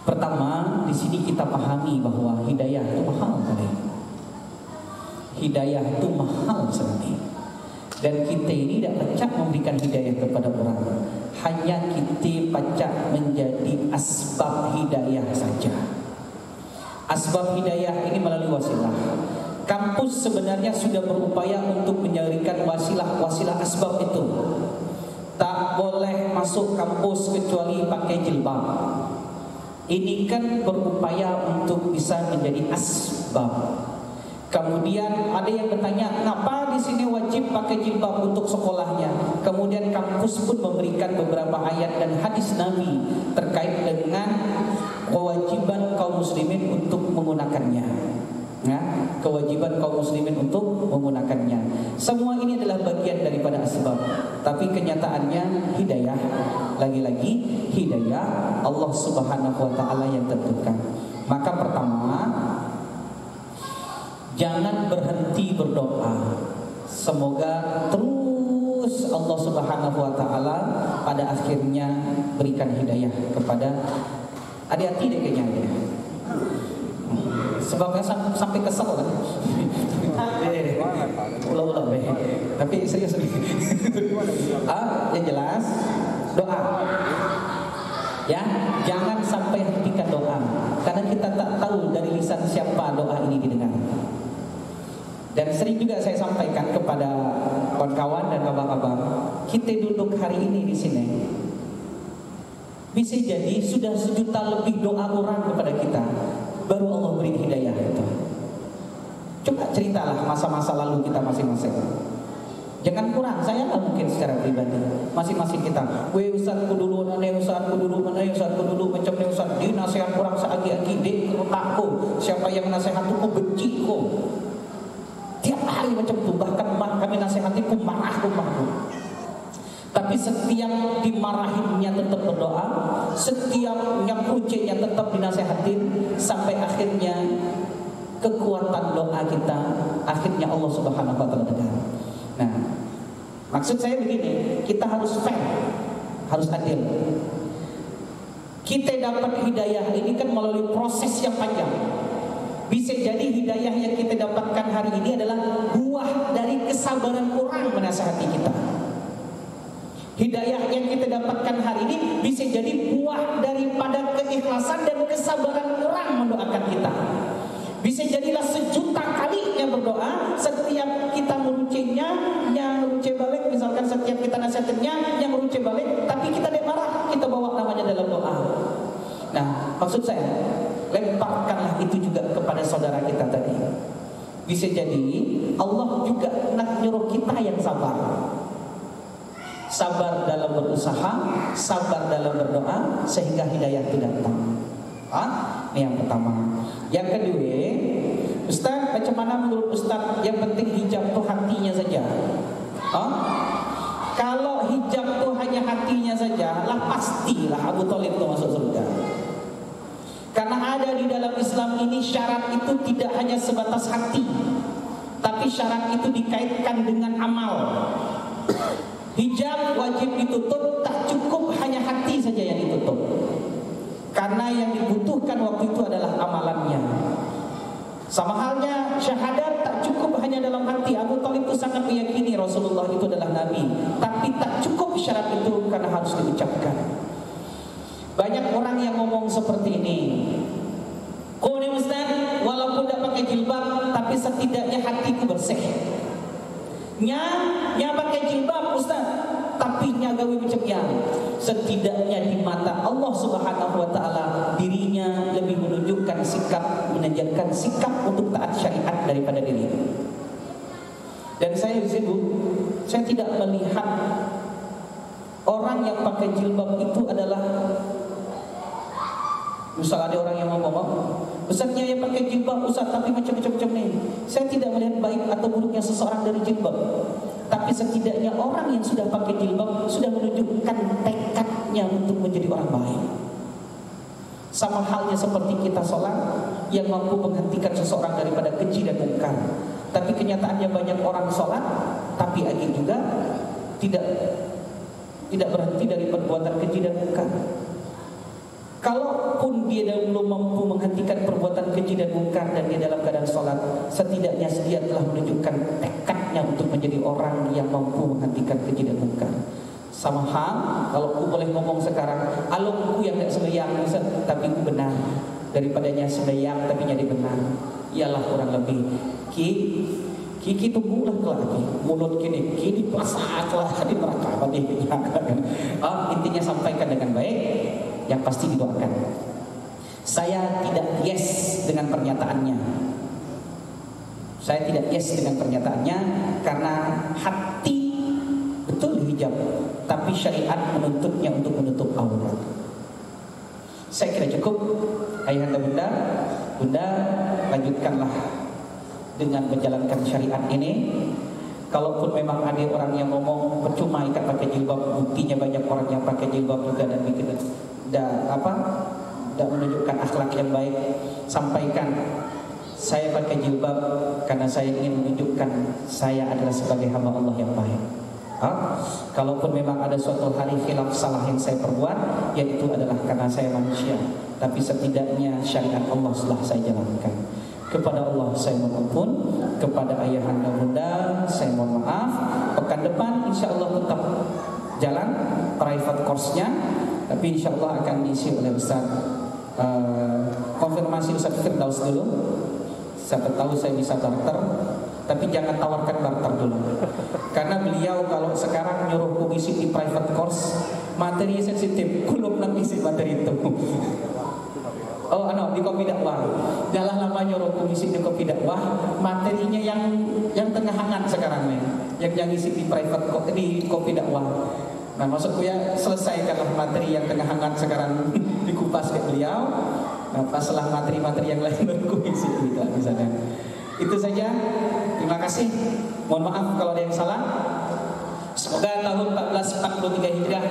Pertama, di sini kita pahami bahwa hidayah itu mahal sekali. Hidayah itu mahal sekali. Dan kita ini tidak pacak memberikan hidayah kepada orang. Hanya kita pacak menjadi asbab hidayah saja. Asbab hidayah ini melalui wasilah. Kampus sebenarnya sudah berupaya untuk menyarikan wasilah asbab itu. Tak boleh masuk kampus kecuali pakai jilbab. Ini kan berupaya untuk bisa menjadi asbab. Kemudian ada yang bertanya, kenapa di sini wajib pakai jilbab untuk sekolahnya? Kemudian kampus pun memberikan beberapa ayat dan hadis Nabi terkait dengan kewajiban kaum muslimin untuk menggunakannya. Nah, kewajiban kaum muslimin untuk menggunakannya. Semua ini adalah bagian daripada asbab. Tapi kenyataannya hidayah, lagi-lagi hidayah Allah Subhanahu wa taala yang tentukan. Maka pertama, jangan berhenti berdoa. Semoga terus Allah Subhanahu wa taala pada akhirnya berikan hidayah kepada hati-hati deh kayaknya. Sebabnya sampai kesel kan. Ulah-ulah deh. Tapi serius. Yang jelas doa. Ya, jangan sampai hentikan doa. Karena kita tak tahu dari lisan siapa doa ini didengar. Dan sering juga saya sampaikan kepada kawan-kawan dan abang-abang, kita duduk hari ini di sini. Bisa jadi sudah 1 juta lebih doa orang kepada kita, baru Allah beri hidayah itu. Coba ceritalah masa-masa lalu kita masing-masing. Jangan kurang, saya nggak mungkin secara pribadi. Masing-masing kita, ustadku dulu, ustadku dulu, macam ni ustad, di nasihat kurang seagi-agi, dek takku, siapa yang nasihat itu benci kok. Tiap hari macam itu, bahkan kami nasihati pun marah. Tapi setiap dimarahinnya tetap berdoa, setiap nyakrucenya tetap dinasihatin, sampai akhirnya kekuatan doa kita, akhirnya Allah Subhanahu wa taala dengar. Nah, maksud saya begini, kita harus fair, harus adil. Kita dapat hidayah ini kan melalui proses yang panjang. Bisa jadi hidayah yang kita dapatkan hari ini adalah buah dari kesabaran orang menasihati kita. Hidayah yang kita dapatkan hari ini bisa jadi buah daripada keikhlasan dan kesabaran orang mendoakan kita. Bisa jadilah 1 juta kali yang berdoa, setiap kita meruncingnya, yang meruncing balik, misalkan setiap kita nasihatnya, yang meruncing balik, tapi kita tidak marah, kita bawa namanya dalam doa. Nah, maksud saya, lemparkanlah itu juga kepada saudara kita tadi. Bisa jadi Allah juga nak nyuruh kita yang sabar. Sabar dalam berusaha, sabar dalam berdoa, sehingga hidayah itu datang. Ini yang pertama. Yang kedua, Ustaz, macam mana menurut Ustaz yang penting hijab itu hatinya saja? Kalau hijab itu hanya hatinya saja, lah pastilah Abu Thalib itu masuk surga. Karena ada di dalam Islam ini syarat itu tidak hanya sebatas hati, tapi syarat itu dikaitkan dengan amal. Hijab wajib ditutup, tak cukup hanya hati saja yang ditutup. Karena yang dibutuhkan waktu itu adalah amalannya. Sama halnya syahadat tak cukup hanya dalam hati. Abu Thalib itu sangat meyakini Rasulullah itu adalah Nabi, tapi tak cukup syarat itu karena harus diucapkan. Banyak orang yang ngomong seperti ini. Kau ni Ustaz, walaupun tak pakai jilbab, tapi setidaknya hatiku bersih. Nya pakai jilbab Ustaz, tapi nya gawe macam yang setidaknya di mata Allah Subhanahu wa taala dirinya lebih menunjukkan sikap, menunjukkan sikap untuk taat syariat daripada diri. Dan saya disebut, saya tidak melihat orang yang pakai jilbab itu adalah, misal ada orang yang ngomong, Ustaznya yang pakai jilbab, Ustaz, tapi macam-macam nih. Saya tidak melihat baik atau buruknya seseorang dari jilbab. Tapi setidaknya orang yang sudah pakai jilbab sudah menunjukkan tekadnya untuk menjadi orang baik. Sama halnya seperti kita sholat yang mampu menghentikan seseorang daripada keji dan mungkar. Tapi kenyataannya banyak orang sholat, tapi akhirnya juga tidak berhenti dari perbuatan keji dan mungkar. Kalaupun dia belum mampu menghentikan perbuatan keji dan mungkar dan dia dalam keadaan sholat, setidaknya dia telah menunjukkan tekadnya untuk menjadi orang yang mampu menghentikan keji dan mungkar. Sama hal, kalau aku boleh ngomong sekarang, alungku yang tidak sembahyang, tapi aku benar, daripadanya sembahyang tapi jadi benar, ialah kurang lebih. Kiki tunggulah lagi, mulut kini pasaklah di neraka intinya sampaikan dengan baik, yang pasti didoakan. Saya tidak yes dengan pernyataannya. Saya tidak yes dengan pernyataannya karena hati betul hijab, tapi syariat menuntutnya untuk menutup aurat. Saya kira cukup. Ayahanda bunda, lanjutkanlah dengan menjalankan syariat ini. Kalaupun memang ada orang yang ngomong percuma ikat pakai jilbab, buktinya banyak orang yang pakai jilbab juga dan bikin dan menunjukkan akhlak yang baik. Sampaikan, saya pakai jilbab karena saya ingin menunjukkan saya adalah sebagai hamba Allah yang baik. Kalaupun memang ada suatu hari khilaf salah yang saya perbuat, yaitu adalah karena saya manusia, tapi setidaknya syariat Allah telah saya jalankan. Kepada Allah saya mohon ampun, kepada ayahanda bunda saya mohon maaf. Pekan depan insya Allah tetap jalan private course-nya, tapi insya Allah akan diisi oleh Ustaz. Konfirmasi Ustaz Firdaus dulu. Siapa tahu saya bisa barter, tapi jangan tawarkan barter dulu. Karena beliau kalau sekarang nyuruhku ngisi di private course, materi sensitif, kulub nang isi materi itu. Di kopi dakwah. Jalan lama nyuruhku ngisi di kopi dakwah, materinya yang tengah hangat sekarang nih, yang ngisi di private di kopi dakwah. Nah, maksudku ya, selesaikanlah materi yang tengah hangat sekarang dikupas ke beliau. Nah, paslah materi-materi yang lain baru ngisi gitu misalnya. Itu saja. Terima kasih. Mohon maaf kalau ada yang salah. Semoga tahun 1443 Hijriah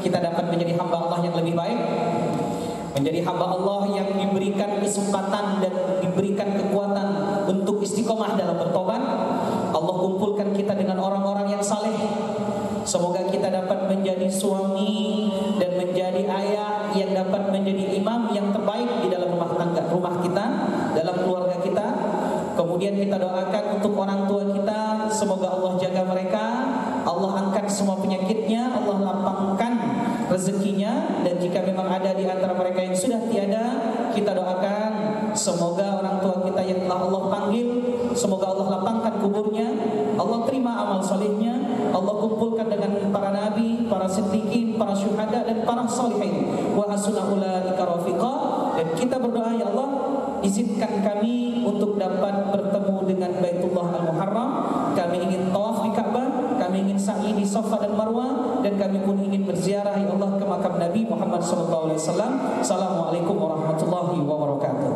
kita dapat menjadi hamba Allah yang lebih baik, menjadi hamba Allah yang diberikan kesempatan dan diberikan kekuatan untuk istiqomah dalam bertobat. Allah kumpulkan kita dengan orang-orang yang saleh. Semoga kita dapat menjadi suami dan menjadi ayah yang dapat menjadi imam yang terbaik di dalam rumah kita, dalam keluarga kita. Kemudian kita doakan untuk orang tua kita, semoga Allah jaga mereka, Allah angkat semua penyakitnya, Allah lapangkan rezekinya, dan jika memang ada di antara mereka yang sudah tiada, kita doakan semoga orang tua kita yang telah Allah panggil, semoga Allah lapangkan kuburnya, Allah terima amal solehnya, Allah kumpulkan dengan para nabi, para siddiqin, para syuhada dan para salihin. Wa hasuna ulaika rafiqa. Dan kita berdoa, ya Allah, izinkan kami untuk dapat bertemu dengan Baitullah Al-Muharram. Kami ingin tawaf di Ka'bah, kami ingin sa'i di Safa dan Marwah, dan kami pun ingin berziarah, ya Allah, ke makam Nabi Muhammad SAW. Assalamualaikum warahmatullahi wabarakatuh.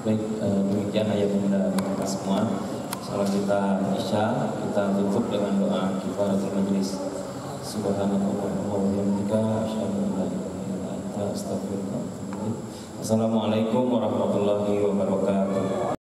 Baik, demikian ayah bunda kita semua. Salam kita Isya, kita tutup dengan doa kifaratul majlis. Subhanallah wa bihamdika, asyhadu an la ilaha illa anta, astaghfiruka wa atubu ilaik. Assalamualaikum warahmatullahi wabarakatuh.